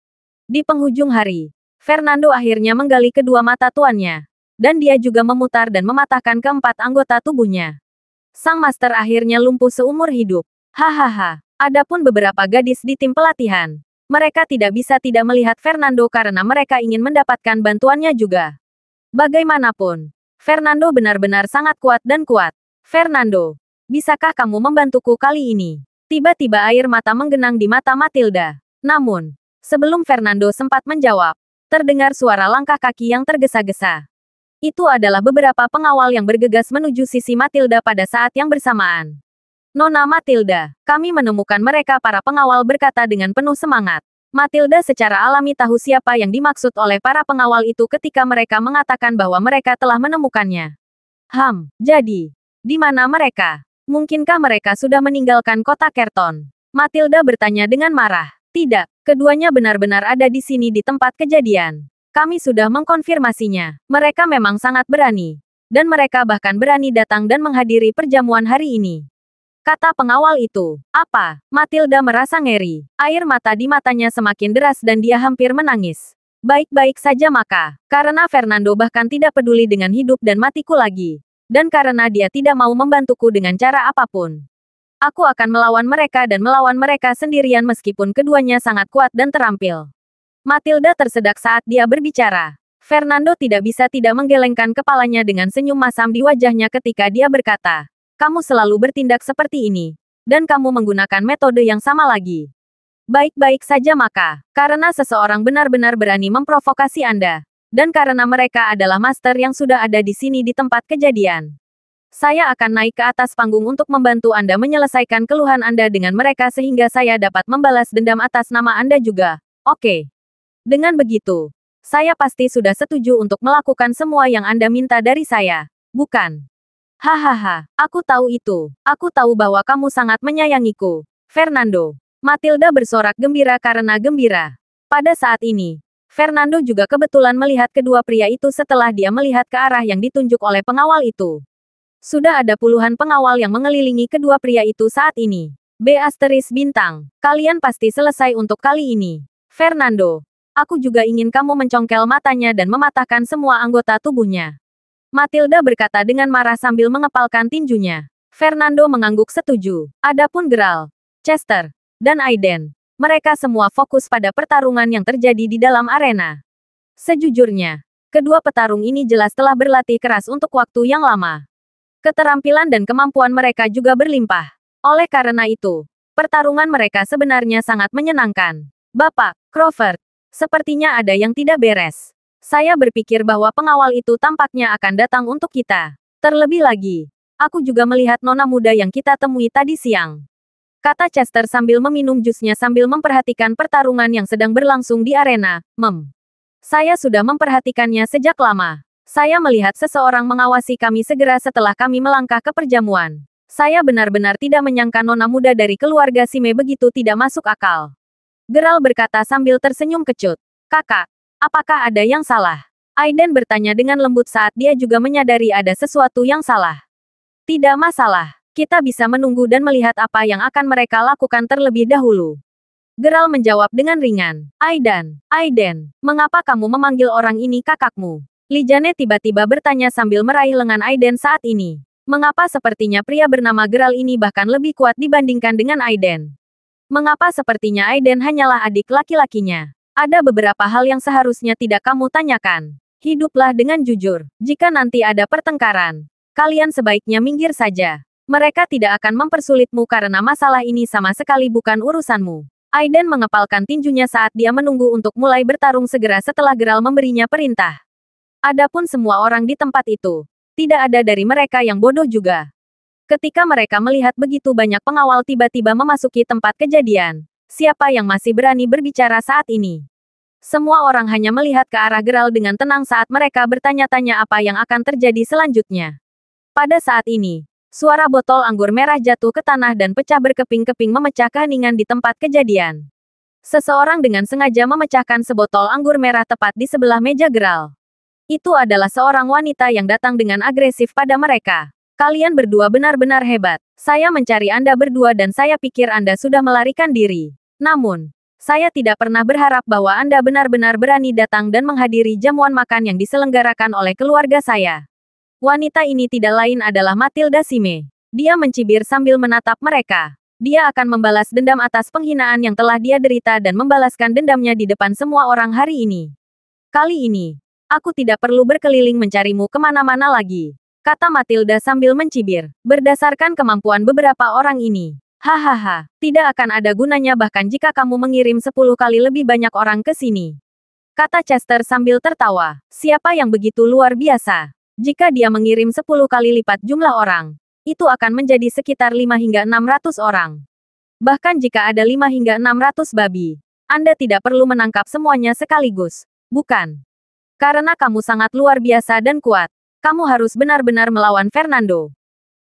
Di penghujung hari, Fernando akhirnya menggali kedua mata tuannya. Dan dia juga memutar dan mematahkan keempat anggota tubuhnya. Sang master akhirnya lumpuh seumur hidup. Hahaha. Adapun beberapa gadis di tim pelatihan, mereka tidak bisa tidak melihat Fernando karena mereka ingin mendapatkan bantuannya juga. Bagaimanapun, Fernando benar-benar sangat kuat dan kuat. Fernando, bisakah kamu membantuku kali ini? Tiba-tiba air mata menggenang di mata Matilda. Namun, sebelum Fernando sempat menjawab, terdengar suara langkah kaki yang tergesa-gesa. Itu adalah beberapa pengawal yang bergegas menuju sisi Matilda pada saat yang bersamaan. Nona Matilda, kami menemukan mereka, para pengawal berkata dengan penuh semangat. Matilda secara alami tahu siapa yang dimaksud oleh para pengawal itu ketika mereka mengatakan bahwa mereka telah menemukannya. Jadi, di mana mereka? Mungkinkah mereka sudah meninggalkan kota Kerton? Matilda bertanya dengan marah. Tidak, keduanya benar-benar ada di sini di tempat kejadian. Kami sudah mengkonfirmasinya. Mereka memang sangat berani. Dan mereka bahkan berani datang dan menghadiri perjamuan hari ini. Kata pengawal itu. Apa? Matilda merasa ngeri. Air mata di matanya semakin deras dan dia hampir menangis. Baik-baik saja maka. Karena Fernando bahkan tidak peduli dengan hidup dan matiku lagi. Dan karena dia tidak mau membantuku dengan cara apapun. Aku akan melawan mereka dan melawan mereka sendirian meskipun keduanya sangat kuat dan terampil. Matilda tersedak saat dia berbicara. Fernando tidak bisa tidak menggelengkan kepalanya dengan senyum masam di wajahnya ketika dia berkata, kamu selalu bertindak seperti ini. Dan kamu menggunakan metode yang sama lagi. Baik-baik saja maka, karena seseorang benar-benar berani memprovokasi Anda. Dan karena mereka adalah master yang sudah ada di sini di tempat kejadian. Saya akan naik ke atas panggung untuk membantu Anda menyelesaikan keluhan Anda dengan mereka sehingga saya dapat membalas dendam atas nama Anda juga. Oke. Dengan begitu, Saya pasti sudah setuju untuk melakukan semua yang Anda minta dari saya, bukan? Hahaha, aku tahu itu. Aku tahu bahwa kamu sangat menyayangiku, Fernando. Matilda bersorak gembira karena gembira. Pada saat ini, Fernando juga kebetulan melihat kedua pria itu setelah dia melihat ke arah yang ditunjuk oleh pengawal itu. Sudah ada puluhan pengawal yang mengelilingi kedua pria itu saat ini. B** bintang. Kalian pasti selesai untuk kali ini. Fernando, aku juga ingin kamu mencongkel matanya dan mematahkan semua anggota tubuhnya. Matilda berkata dengan marah sambil mengepalkan tinjunya. Fernando mengangguk setuju. Adapun Geralt, Chester, dan Aiden, mereka semua fokus pada pertarungan yang terjadi di dalam arena. Sejujurnya, kedua petarung ini jelas telah berlatih keras untuk waktu yang lama. Keterampilan dan kemampuan mereka juga berlimpah. Oleh karena itu, pertarungan mereka sebenarnya sangat menyenangkan. Bapak Crawford, sepertinya ada yang tidak beres. Saya berpikir bahwa pengawal itu tampaknya akan datang untuk kita. Terlebih lagi, aku juga melihat nona muda yang kita temui tadi siang. Kata Chester sambil meminum jusnya sambil memperhatikan pertarungan yang sedang berlangsung di arena. Saya sudah memperhatikannya sejak lama. Saya melihat seseorang mengawasi kami segera setelah kami melangkah ke perjamuan. Saya benar-benar tidak menyangka nona muda dari keluarga Sime begitu tidak masuk akal. Geralt berkata sambil tersenyum kecut. Kakak, apakah ada yang salah? Aiden bertanya dengan lembut saat dia juga menyadari ada sesuatu yang salah. Tidak masalah. Kita bisa menunggu dan melihat apa yang akan mereka lakukan terlebih dahulu. Geralt menjawab dengan ringan. Aiden, mengapa kamu memanggil orang ini kakakmu? Lijane tiba-tiba bertanya sambil meraih lengan Aiden saat ini. Mengapa sepertinya pria bernama Geralt ini bahkan lebih kuat dibandingkan dengan Aiden? Mengapa sepertinya Aiden hanyalah adik laki-lakinya? Ada beberapa hal yang seharusnya tidak kamu tanyakan. Hiduplah dengan jujur. Jika nanti ada pertengkaran, kalian sebaiknya minggir saja. Mereka tidak akan mempersulitmu karena masalah ini sama sekali bukan urusanmu. Aiden mengepalkan tinjunya saat dia menunggu untuk mulai bertarung segera setelah Geralt memberinya perintah. Adapun semua orang di tempat itu, tidak ada dari mereka yang bodoh juga. Ketika mereka melihat begitu banyak pengawal tiba-tiba memasuki tempat kejadian, siapa yang masih berani berbicara saat ini? Semua orang hanya melihat ke arah Geralt dengan tenang saat mereka bertanya-tanya apa yang akan terjadi selanjutnya. Pada saat ini, suara botol anggur merah jatuh ke tanah dan pecah berkeping-keping memecah keheningan di tempat kejadian. Seseorang dengan sengaja memecahkan sebotol anggur merah tepat di sebelah meja Geralt. Itu adalah seorang wanita yang datang dengan agresif pada mereka. Kalian berdua benar-benar hebat. Saya mencari Anda berdua dan saya pikir Anda sudah melarikan diri. Namun, saya tidak pernah berharap bahwa Anda benar-benar berani datang dan menghadiri jamuan makan yang diselenggarakan oleh keluarga saya. Wanita ini tidak lain adalah Matilda Sime. Dia mencibir sambil menatap mereka. Dia akan membalas dendam atas penghinaan yang telah dia derita dan membalaskan dendamnya di depan semua orang hari ini. Kali ini, aku tidak perlu berkeliling mencarimu kemana-mana lagi. Kata Matilda sambil mencibir. Berdasarkan kemampuan beberapa orang ini. Hahaha, tidak akan ada gunanya bahkan jika kamu mengirim 10 kali lebih banyak orang ke sini. Kata Chester sambil tertawa. Siapa yang begitu luar biasa? Jika dia mengirim 10 kali lipat jumlah orang, itu akan menjadi sekitar 5 hingga 600 orang. Bahkan jika ada 5 hingga 600 babi, Anda tidak perlu menangkap semuanya sekaligus. Bukan? Karena kamu sangat luar biasa dan kuat. Kamu harus benar-benar melawan Fernando.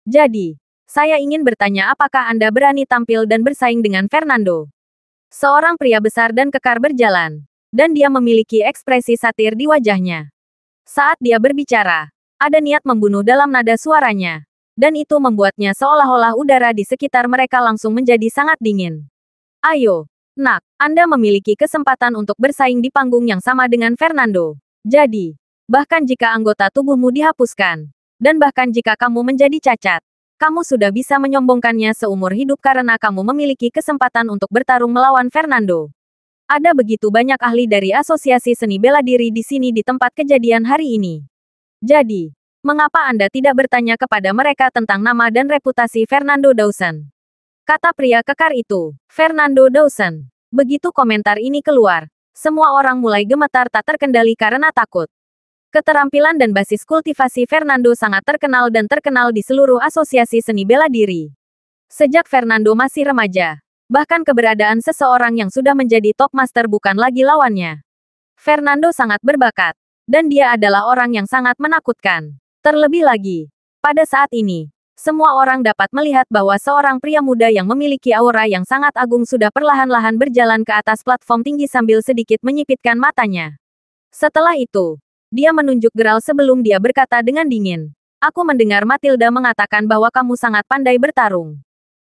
Jadi, saya ingin bertanya apakah Anda berani tampil dan bersaing dengan Fernando? Seorang pria besar dan kekar berjalan, dan dia memiliki ekspresi satir di wajahnya. Saat dia berbicara, ada niat membunuh dalam nada suaranya, dan itu membuatnya seolah-olah udara di sekitar mereka langsung menjadi sangat dingin. Ayo, nak, Anda memiliki kesempatan untuk bersaing di panggung yang sama dengan Fernando. Jadi, bahkan jika anggota tubuhmu dihapuskan, dan bahkan jika kamu menjadi cacat, kamu sudah bisa menyombongkannya seumur hidup karena kamu memiliki kesempatan untuk bertarung melawan Fernando. Ada begitu banyak ahli dari Asosiasi Seni Bela Diri di sini di tempat kejadian hari ini. Jadi, mengapa Anda tidak bertanya kepada mereka tentang nama dan reputasi Fernando Dawson? Kata pria kekar itu, Fernando Dawson. Begitu komentar ini keluar, semua orang mulai gemetar tak terkendali karena takut. Keterampilan dan basis kultivasi Fernando sangat terkenal dan terkenal di seluruh asosiasi seni bela diri. Sejak Fernando masih remaja, bahkan keberadaan seseorang yang sudah menjadi top master bukan lagi lawannya. Fernando sangat berbakat. Dan dia adalah orang yang sangat menakutkan. Terlebih lagi, pada saat ini, semua orang dapat melihat bahwa seorang pria muda yang memiliki aura yang sangat agung sudah perlahan-lahan berjalan ke atas platform tinggi sambil sedikit menyipitkan matanya. Setelah itu, dia menunjuk Geralt sebelum dia berkata dengan dingin. Aku mendengar Matilda mengatakan bahwa kamu sangat pandai bertarung.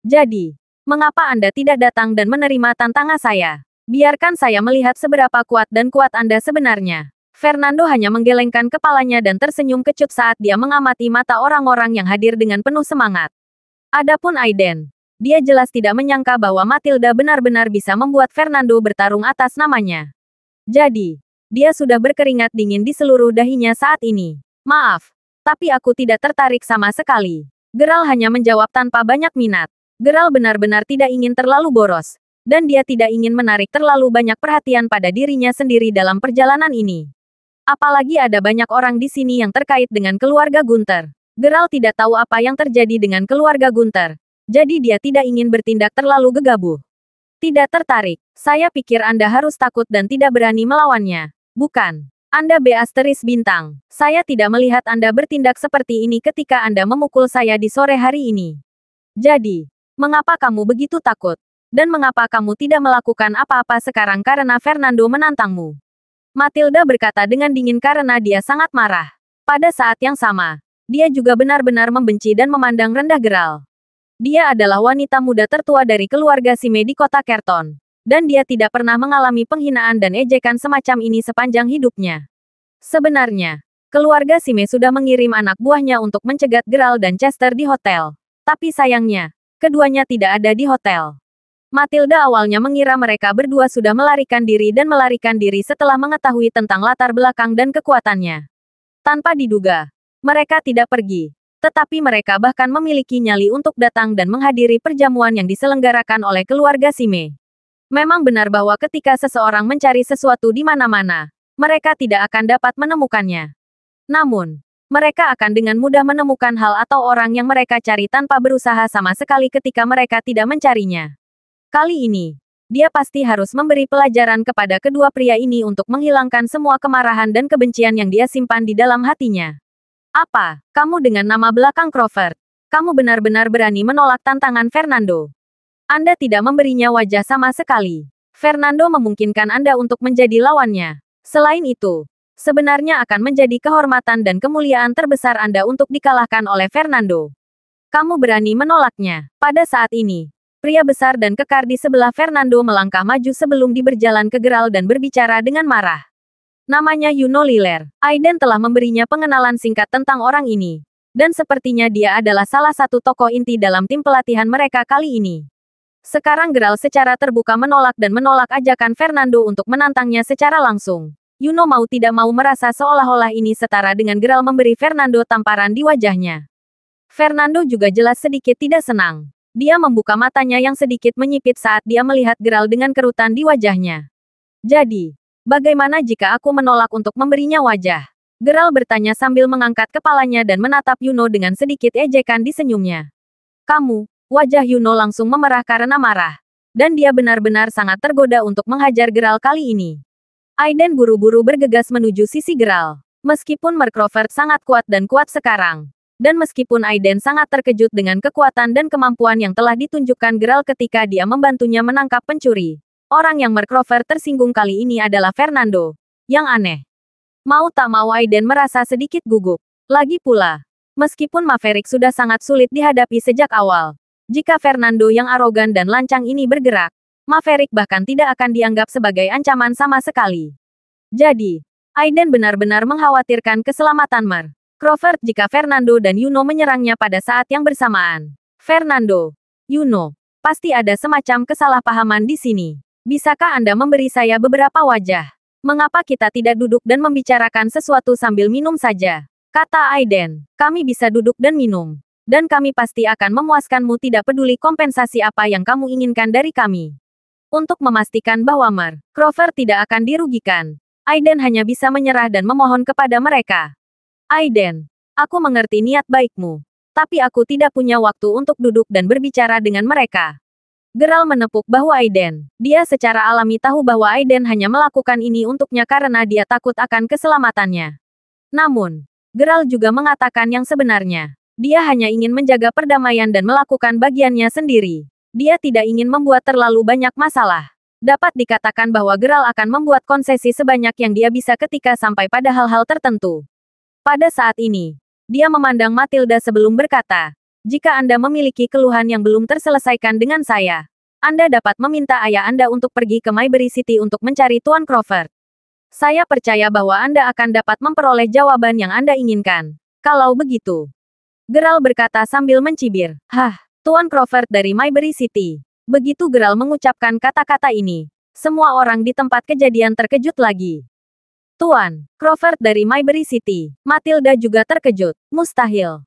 Jadi, mengapa Anda tidak datang dan menerima tantangan saya? Biarkan saya melihat seberapa kuat dan kuat Anda sebenarnya. Fernando hanya menggelengkan kepalanya dan tersenyum kecut saat dia mengamati mata orang-orang yang hadir dengan penuh semangat. Adapun Aiden, dia jelas tidak menyangka bahwa Matilda benar-benar bisa membuat Fernando bertarung atas namanya. Jadi, dia sudah berkeringat dingin di seluruh dahinya saat ini. Maaf, tapi aku tidak tertarik sama sekali. Geralt hanya menjawab tanpa banyak minat. Geralt benar-benar tidak ingin terlalu boros. Dan dia tidak ingin menarik terlalu banyak perhatian pada dirinya sendiri dalam perjalanan ini. Apalagi ada banyak orang di sini yang terkait dengan keluarga Gunther. Geralt tidak tahu apa yang terjadi dengan keluarga Gunther. Jadi dia tidak ingin bertindak terlalu gegabah. Tidak tertarik. Saya pikir Anda harus takut dan tidak berani melawannya. Bukan. Anda bintang. Saya tidak melihat Anda bertindak seperti ini ketika Anda memukul saya di sore hari ini. Jadi, mengapa kamu begitu takut? Dan mengapa kamu tidak melakukan apa-apa sekarang karena Fernando menantangmu? Matilda berkata dengan dingin karena dia sangat marah. Pada saat yang sama, dia juga benar-benar membenci dan memandang rendah Geralt. Dia adalah wanita muda tertua dari keluarga Sime di kota Kerton. Dan dia tidak pernah mengalami penghinaan dan ejekan semacam ini sepanjang hidupnya. Sebenarnya, keluarga Sime sudah mengirim anak buahnya untuk mencegat Geralt dan Chester di hotel. Tapi sayangnya, keduanya tidak ada di hotel. Matilda awalnya mengira mereka berdua sudah melarikan diri setelah mengetahui tentang latar belakang dan kekuatannya. Tanpa diduga, mereka tidak pergi. Tetapi mereka bahkan memiliki nyali untuk datang dan menghadiri perjamuan yang diselenggarakan oleh keluarga Sime. Memang benar bahwa ketika seseorang mencari sesuatu di mana-mana, mereka tidak akan dapat menemukannya. Namun, mereka akan dengan mudah menemukan hal atau orang yang mereka cari tanpa berusaha sama sekali ketika mereka tidak mencarinya. Kali ini, dia pasti harus memberi pelajaran kepada kedua pria ini untuk menghilangkan semua kemarahan dan kebencian yang dia simpan di dalam hatinya. Apa, kamu dengan nama belakang Crawford? Kamu benar-benar berani menolak tantangan Fernando. Anda tidak memberinya wajah sama sekali. Fernando memungkinkan Anda untuk menjadi lawannya. Selain itu, sebenarnya akan menjadi kehormatan dan kemuliaan terbesar Anda untuk dikalahkan oleh Fernando. Kamu berani menolaknya. Pada saat ini, pria besar dan kekar di sebelah Fernando melangkah maju sebelum berjalan ke Geralt dan berbicara dengan marah. Namanya Yuno Liler. Aiden telah memberinya pengenalan singkat tentang orang ini. Dan sepertinya dia adalah salah satu tokoh inti dalam tim pelatihan mereka kali ini. Sekarang Geralt secara terbuka menolak ajakan Fernando untuk menantangnya secara langsung. Yuno mau tidak mau merasa seolah-olah ini setara dengan Geralt memberi Fernando tamparan di wajahnya. Fernando juga jelas sedikit tidak senang. Dia membuka matanya yang sedikit menyipit saat dia melihat Geralt dengan kerutan di wajahnya. Jadi, bagaimana jika aku menolak untuk memberinya wajah? Geralt bertanya sambil mengangkat kepalanya dan menatap Yuno dengan sedikit ejekan di senyumnya. Kamu, wajah Yuno langsung memerah karena marah. Dan dia benar-benar sangat tergoda untuk menghajar Geralt kali ini. Aiden buru-buru bergegas menuju sisi Geralt. Meskipun Mark Crawford sangat kuat sekarang. Dan meskipun Aiden sangat terkejut dengan kekuatan dan kemampuan yang telah ditunjukkan Geralt ketika dia membantunya menangkap pencuri, orang yang Mark Crawford tersinggung kali ini adalah Fernando. Yang aneh. Mau tak mau Aiden merasa sedikit gugup. Lagi pula, meskipun Maverick sudah sangat sulit dihadapi sejak awal, jika Fernando yang arogan dan lancang ini bergerak, Maverick bahkan tidak akan dianggap sebagai ancaman sama sekali. Jadi, Aiden benar-benar mengkhawatirkan keselamatan Mark Crawford jika Fernando dan Yuno menyerangnya pada saat yang bersamaan. Fernando, Yuno, pasti ada semacam kesalahpahaman di sini. Bisakah Anda memberi saya beberapa wajah? Mengapa kita tidak duduk dan membicarakan sesuatu sambil minum saja? Kata Aiden, kami bisa duduk dan minum. Dan kami pasti akan memuaskanmu tidak peduli kompensasi apa yang kamu inginkan dari kami. Untuk memastikan bahwa Mark Crawford tidak akan dirugikan, Aiden hanya bisa menyerah dan memohon kepada mereka. Aiden, aku mengerti niat baikmu. Tapi aku tidak punya waktu untuk duduk dan berbicara dengan mereka. Geral menepuk bahu Aiden. Dia secara alami tahu bahwa Aiden hanya melakukan ini untuknya karena dia takut akan keselamatannya. Namun, Geral juga mengatakan yang sebenarnya. Dia hanya ingin menjaga perdamaian dan melakukan bagiannya sendiri. Dia tidak ingin membuat terlalu banyak masalah. Dapat dikatakan bahwa Geral akan membuat konsesi sebanyak yang dia bisa ketika sampai pada hal-hal tertentu. Pada saat ini, dia memandang Matilda sebelum berkata, "Jika Anda memiliki keluhan yang belum terselesaikan dengan saya, Anda dapat meminta ayah Anda untuk pergi ke Mayberry City untuk mencari Tuan Crawford. Saya percaya bahwa Anda akan dapat memperoleh jawaban yang Anda inginkan. Kalau begitu." Geral berkata sambil mencibir, "Hah, Tuan Crawford dari Mayberry City." Begitu Geral mengucapkan kata-kata ini, semua orang di tempat kejadian terkejut lagi. "Tuan Crawford dari Mayberry City." Matilda juga terkejut. "Mustahil.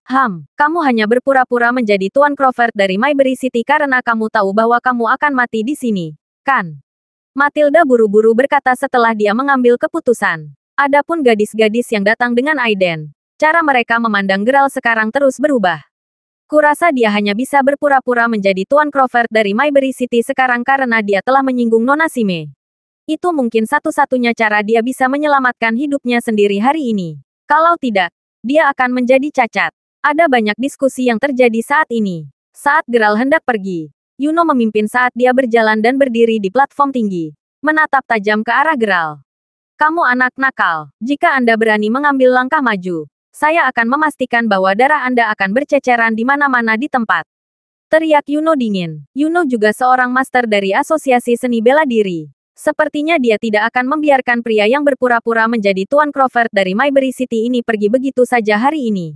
Kamu hanya berpura-pura menjadi Tuan Crawford dari Mayberry City karena kamu tahu bahwa kamu akan mati di sini, kan?" Matilda buru-buru berkata setelah dia mengambil keputusan. Adapun gadis-gadis yang datang dengan Aiden, cara mereka memandang Geral sekarang terus berubah. "Kurasa dia hanya bisa berpura-pura menjadi Tuan Crawford dari Mayberry City sekarang karena dia telah menyinggung Nona Shime. Itu mungkin satu-satunya cara dia bisa menyelamatkan hidupnya sendiri hari ini. Kalau tidak, dia akan menjadi cacat." Ada banyak diskusi yang terjadi saat ini. Saat Geral hendak pergi, Yuno memimpin saat dia berjalan dan berdiri di platform tinggi, menatap tajam ke arah Geral. "Kamu anak nakal. Jika Anda berani mengambil langkah maju, saya akan memastikan bahwa darah Anda akan berceceran di mana-mana di tempat." Teriak Yuno dingin. Yuno juga seorang master dari Asosiasi Seni Bela Diri. Sepertinya dia tidak akan membiarkan pria yang berpura-pura menjadi Tuan Crawford dari Mayberry City ini pergi begitu saja hari ini.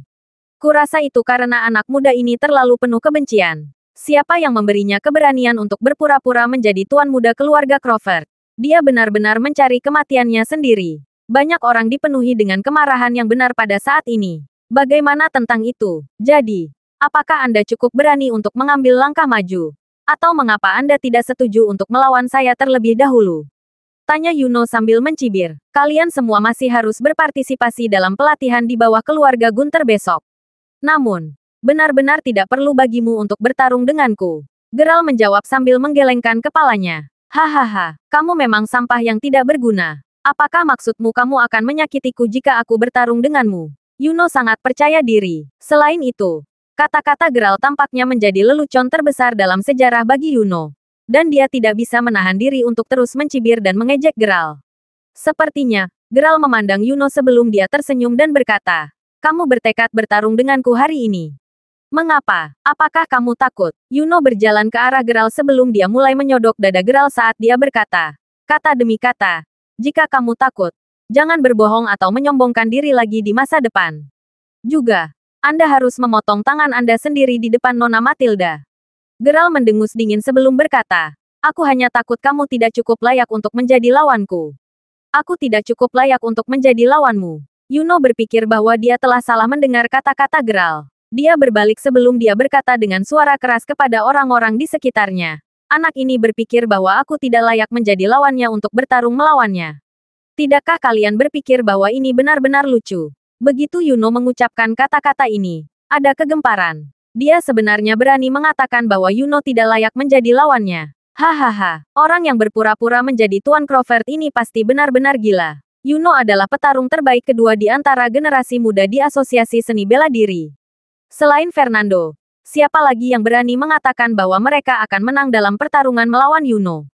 Kurasa itu karena anak muda ini terlalu penuh kebencian. Siapa yang memberinya keberanian untuk berpura-pura menjadi tuan muda keluarga Crawford? Dia benar-benar mencari kematiannya sendiri. Banyak orang dipenuhi dengan kemarahan yang benar pada saat ini. Bagaimana tentang itu? Jadi, apakah Anda cukup berani untuk mengambil langkah maju? Atau mengapa Anda tidak setuju untuk melawan saya terlebih dahulu? Tanya Yuno sambil mencibir. "Kalian semua masih harus berpartisipasi dalam pelatihan di bawah keluarga Gunter besok. Namun, benar-benar tidak perlu bagimu untuk bertarung denganku." Geral menjawab sambil menggelengkan kepalanya. "Hahaha, kamu memang sampah yang tidak berguna. Apakah maksudmu kamu akan menyakitiku jika aku bertarung denganmu?" Yuno sangat percaya diri. Selain itu, kata-kata Geral tampaknya menjadi lelucon terbesar dalam sejarah bagi Yuno. Dan dia tidak bisa menahan diri untuk terus mencibir dan mengejek Geral. Sepertinya, Geral memandang Yuno sebelum dia tersenyum dan berkata, "Kamu bertekad bertarung denganku hari ini. Mengapa? Apakah kamu takut?" Yuno berjalan ke arah Geral sebelum dia mulai menyodok dada Geral saat dia berkata, kata demi kata, "Jika kamu takut, jangan berbohong atau menyombongkan diri lagi di masa depan. Juga, Anda harus memotong tangan Anda sendiri di depan Nona Matilda." Geral mendengus dingin sebelum berkata, "Aku hanya takut kamu tidak cukup layak untuk menjadi lawanku." "Aku tidak cukup layak untuk menjadi lawanmu." Yuno berpikir bahwa dia telah salah mendengar kata-kata Geral. Dia berbalik sebelum dia berkata dengan suara keras kepada orang-orang di sekitarnya. "Anak ini berpikir bahwa aku tidak layak menjadi lawannya untuk bertarung melawannya. Tidakkah kalian berpikir bahwa ini benar-benar lucu?" Begitu Yuno mengucapkan kata-kata ini, ada kegemparan. Dia sebenarnya berani mengatakan bahwa Yuno tidak layak menjadi lawannya. Hahaha, orang yang berpura-pura menjadi Tuan Crawford ini pasti benar-benar gila. Yuno adalah petarung terbaik kedua di antara generasi muda di Asosiasi Seni Bela Diri. Selain Fernando, siapa lagi yang berani mengatakan bahwa mereka akan menang dalam pertarungan melawan Yuno?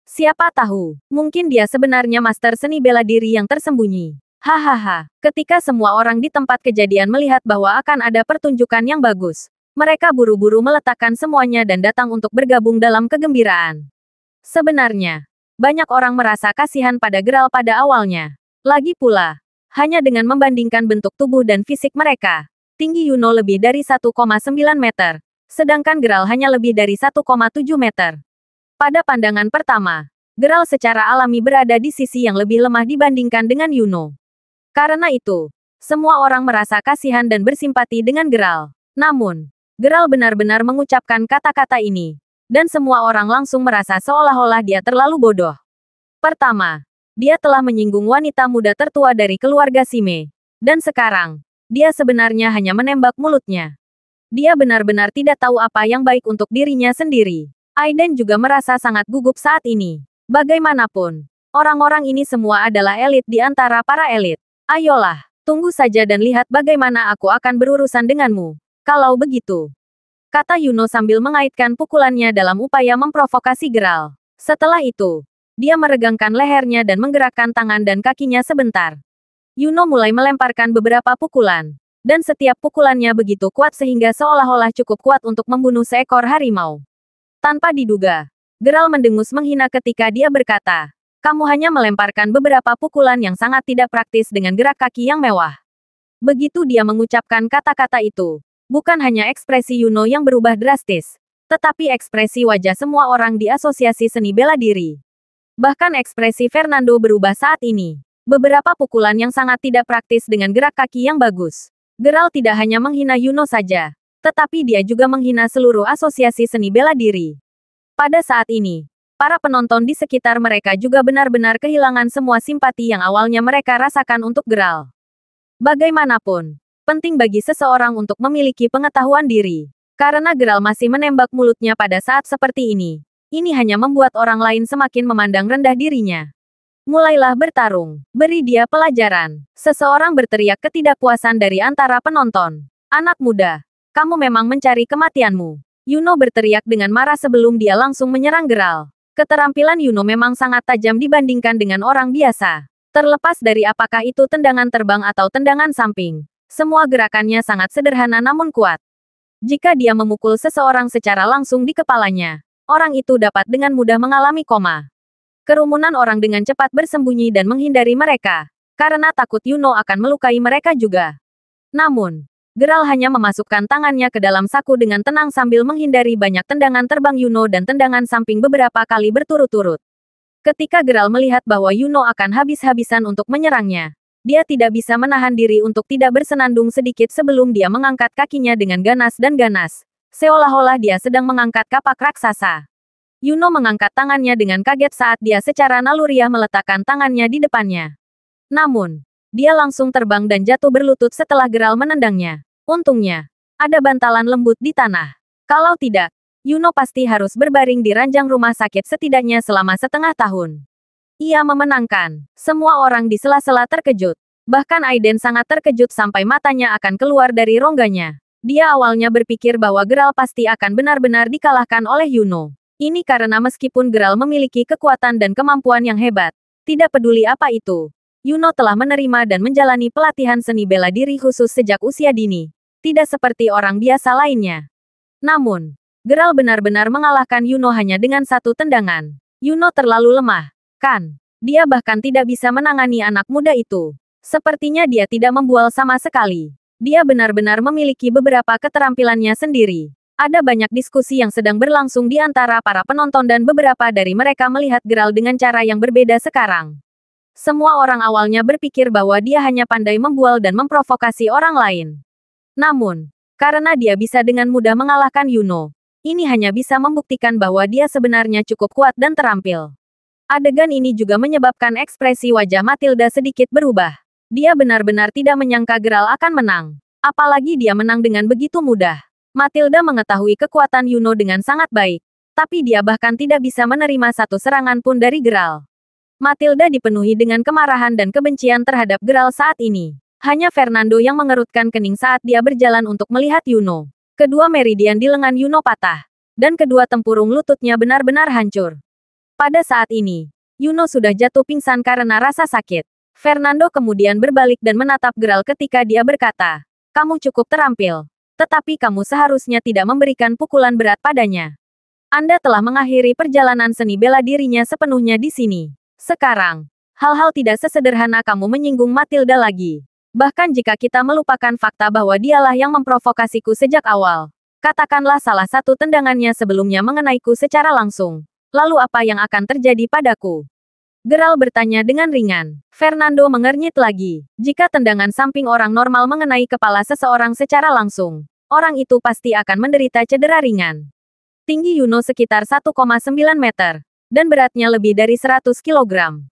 Siapa tahu, mungkin dia sebenarnya master seni bela diri yang tersembunyi. Hahaha, ketika semua orang di tempat kejadian melihat bahwa akan ada pertunjukan yang bagus, mereka buru-buru meletakkan semuanya dan datang untuk bergabung dalam kegembiraan. Sebenarnya, banyak orang merasa kasihan pada Geral pada awalnya. Lagi pula, hanya dengan membandingkan bentuk tubuh dan fisik mereka, tinggi Yuno lebih dari 1,9 meter, sedangkan Geral hanya lebih dari 1,7 meter. Pada pandangan pertama, Geral secara alami berada di sisi yang lebih lemah dibandingkan dengan Yuno. Karena itu, semua orang merasa kasihan dan bersimpati dengan Geral. Namun, Geral benar-benar mengucapkan kata-kata ini, dan semua orang langsung merasa seolah-olah dia terlalu bodoh. Pertama, dia telah menyinggung wanita muda tertua dari keluarga Shime. Dan sekarang, dia sebenarnya hanya menembak mulutnya. Dia benar-benar tidak tahu apa yang baik untuk dirinya sendiri. Aiden juga merasa sangat gugup saat ini. Bagaimanapun, orang-orang ini semua adalah elit di antara para elit. Ayolah, tunggu saja dan lihat bagaimana aku akan berurusan denganmu. Kalau begitu, kata Yuno sambil mengaitkan pukulannya dalam upaya memprovokasi Geralt. Setelah itu, dia meregangkan lehernya dan menggerakkan tangan dan kakinya sebentar. Yuno mulai melemparkan beberapa pukulan, dan setiap pukulannya begitu kuat sehingga seolah-olah cukup kuat untuk membunuh seekor harimau. Tanpa diduga, Geralt mendengus menghina ketika dia berkata, "Kamu hanya melemparkan beberapa pukulan yang sangat tidak praktis dengan gerak kaki yang mewah." Begitu dia mengucapkan kata-kata itu, bukan hanya ekspresi Yuno yang berubah drastis, tetapi ekspresi wajah semua orang di asosiasi seni bela diri. Bahkan ekspresi Fernando berubah saat ini. Beberapa pukulan yang sangat tidak praktis dengan gerak kaki yang bagus. Geralt tidak hanya menghina Yuno saja, tetapi dia juga menghina seluruh asosiasi seni bela diri. Pada saat ini, para penonton di sekitar mereka juga benar-benar kehilangan semua simpati yang awalnya mereka rasakan untuk Geralt. Bagaimanapun, penting bagi seseorang untuk memiliki pengetahuan diri. Karena Geralt masih menembak mulutnya pada saat seperti ini. Ini hanya membuat orang lain semakin memandang rendah dirinya. Mulailah bertarung. Beri dia pelajaran. Seseorang berteriak ketidakpuasan dari antara penonton. Anak muda, kamu memang mencari kematianmu. Yuno berteriak dengan marah sebelum dia langsung menyerang Geralt. Keterampilan Yuno memang sangat tajam dibandingkan dengan orang biasa. Terlepas dari apakah itu tendangan terbang atau tendangan samping, semua gerakannya sangat sederhana namun kuat. Jika dia memukul seseorang secara langsung di kepalanya, orang itu dapat dengan mudah mengalami koma. Kerumunan orang dengan cepat bersembunyi dan menghindari mereka, karena takut Yuno akan melukai mereka juga. Namun, Geralt hanya memasukkan tangannya ke dalam saku dengan tenang sambil menghindari banyak tendangan terbang Yuno dan tendangan samping beberapa kali berturut-turut. Ketika Geralt melihat bahwa Yuno akan habis-habisan untuk menyerangnya, dia tidak bisa menahan diri untuk tidak bersenandung sedikit sebelum dia mengangkat kakinya dengan ganas dan ganas, seolah-olah dia sedang mengangkat kapak raksasa. Yuno mengangkat tangannya dengan kaget saat dia secara naluriah meletakkan tangannya di depannya. Namun, dia langsung terbang dan jatuh berlutut setelah Geralt menendangnya. Untungnya, ada bantalan lembut di tanah. Kalau tidak, Yuno pasti harus berbaring di ranjang rumah sakit setidaknya selama setengah tahun. Ia memenangkan. Semua orang di sela-sela terkejut. Bahkan Aiden sangat terkejut sampai matanya akan keluar dari rongganya. Dia awalnya berpikir bahwa Geralt pasti akan benar-benar dikalahkan oleh Yuno. Ini karena meskipun Geralt memiliki kekuatan dan kemampuan yang hebat, tidak peduli apa itu, Yuno telah menerima dan menjalani pelatihan seni bela diri khusus sejak usia dini, tidak seperti orang biasa lainnya. Namun, Geralt benar-benar mengalahkan Yuno hanya dengan satu tendangan. Yuno terlalu lemah, kan? Dia bahkan tidak bisa menangani anak muda itu. Sepertinya dia tidak membual sama sekali. Dia benar-benar memiliki beberapa keterampilannya sendiri. Ada banyak diskusi yang sedang berlangsung di antara para penonton dan beberapa dari mereka melihat Geralt dengan cara yang berbeda sekarang. Semua orang awalnya berpikir bahwa dia hanya pandai membual dan memprovokasi orang lain. Namun, karena dia bisa dengan mudah mengalahkan Yuno, ini hanya bisa membuktikan bahwa dia sebenarnya cukup kuat dan terampil. Adegan ini juga menyebabkan ekspresi wajah Matilda sedikit berubah. Dia benar-benar tidak menyangka Geralt akan menang. Apalagi dia menang dengan begitu mudah. Matilda mengetahui kekuatan Yuno dengan sangat baik, tapi dia bahkan tidak bisa menerima satu serangan pun dari Geralt. Matilda dipenuhi dengan kemarahan dan kebencian terhadap Geralt saat ini. Hanya Fernando yang mengerutkan kening saat dia berjalan untuk melihat Yuno. Kedua meridian di lengan Yuno patah, dan kedua tempurung lututnya benar-benar hancur. Pada saat ini, Yuno sudah jatuh pingsan karena rasa sakit. Fernando kemudian berbalik dan menatap Geralt ketika dia berkata, "Kamu cukup terampil. Tetapi kamu seharusnya tidak memberikan pukulan berat padanya. Anda telah mengakhiri perjalanan seni bela dirinya sepenuhnya di sini. Sekarang, hal-hal tidak sesederhana kamu menyinggung Matilda lagi. Bahkan jika kita melupakan fakta bahwa dialah yang memprovokasiku sejak awal. Katakanlah salah satu tendangannya sebelumnya mengenaiku secara langsung. Lalu apa yang akan terjadi padaku?" Geralt bertanya dengan ringan. Fernando mengernyit lagi. Jika tendangan samping orang normal mengenai kepala seseorang secara langsung, orang itu pasti akan menderita cedera ringan. Tinggi Yuno sekitar 1,9 meter, dan beratnya lebih dari 100 kilogram.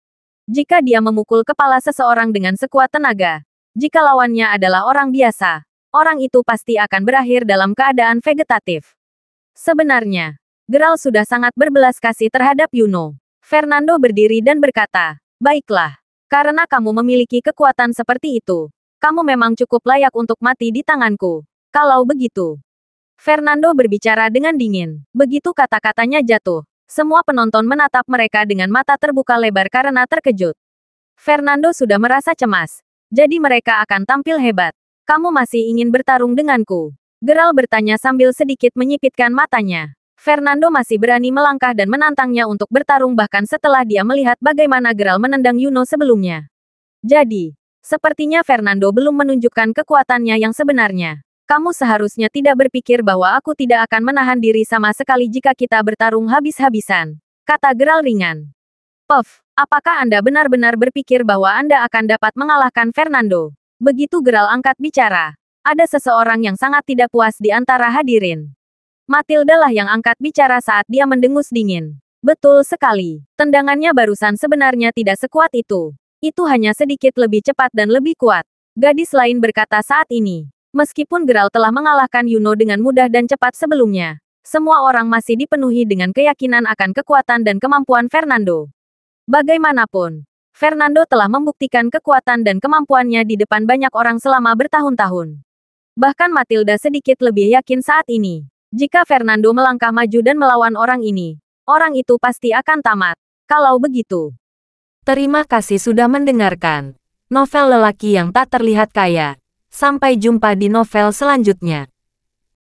Jika dia memukul kepala seseorang dengan sekuat tenaga, jika lawannya adalah orang biasa, orang itu pasti akan berakhir dalam keadaan vegetatif. Sebenarnya, Geralt sudah sangat berbelas kasih terhadap Yuno. Fernando berdiri dan berkata, "Baiklah. Karena kamu memiliki kekuatan seperti itu, kamu memang cukup layak untuk mati di tanganku. Kalau begitu." Fernando berbicara dengan dingin. Begitu kata-katanya jatuh, semua penonton menatap mereka dengan mata terbuka lebar karena terkejut. Fernando sudah merasa cemas. Jadi mereka akan tampil hebat. "Kamu masih ingin bertarung denganku?" Geralt bertanya sambil sedikit menyipitkan matanya. Fernando masih berani melangkah dan menantangnya untuk bertarung bahkan setelah dia melihat bagaimana Geralt menendang Yuno sebelumnya. Jadi, sepertinya Fernando belum menunjukkan kekuatannya yang sebenarnya. "Kamu seharusnya tidak berpikir bahwa aku tidak akan menahan diri sama sekali jika kita bertarung habis-habisan," kata Geralt ringan. "Puff, apakah Anda benar-benar berpikir bahwa Anda akan dapat mengalahkan Fernando?" Begitu Geralt angkat bicara, ada seseorang yang sangat tidak puas di antara hadirin. Matilda lah yang angkat bicara saat dia mendengus dingin. "Betul sekali. Tendangannya barusan sebenarnya tidak sekuat itu. Itu hanya sedikit lebih cepat dan lebih kuat." Gadis lain berkata saat ini. Meskipun Geralt telah mengalahkan Yuno dengan mudah dan cepat sebelumnya, semua orang masih dipenuhi dengan keyakinan akan kekuatan dan kemampuan Fernando. Bagaimanapun, Fernando telah membuktikan kekuatan dan kemampuannya di depan banyak orang selama bertahun-tahun. Bahkan Matilda sedikit lebih yakin saat ini. Jika Fernando melangkah maju dan melawan orang ini, orang itu pasti akan tamat. Kalau begitu. Terima kasih sudah mendengarkan novel lelaki yang tak terlihat kaya. Sampai jumpa di novel selanjutnya.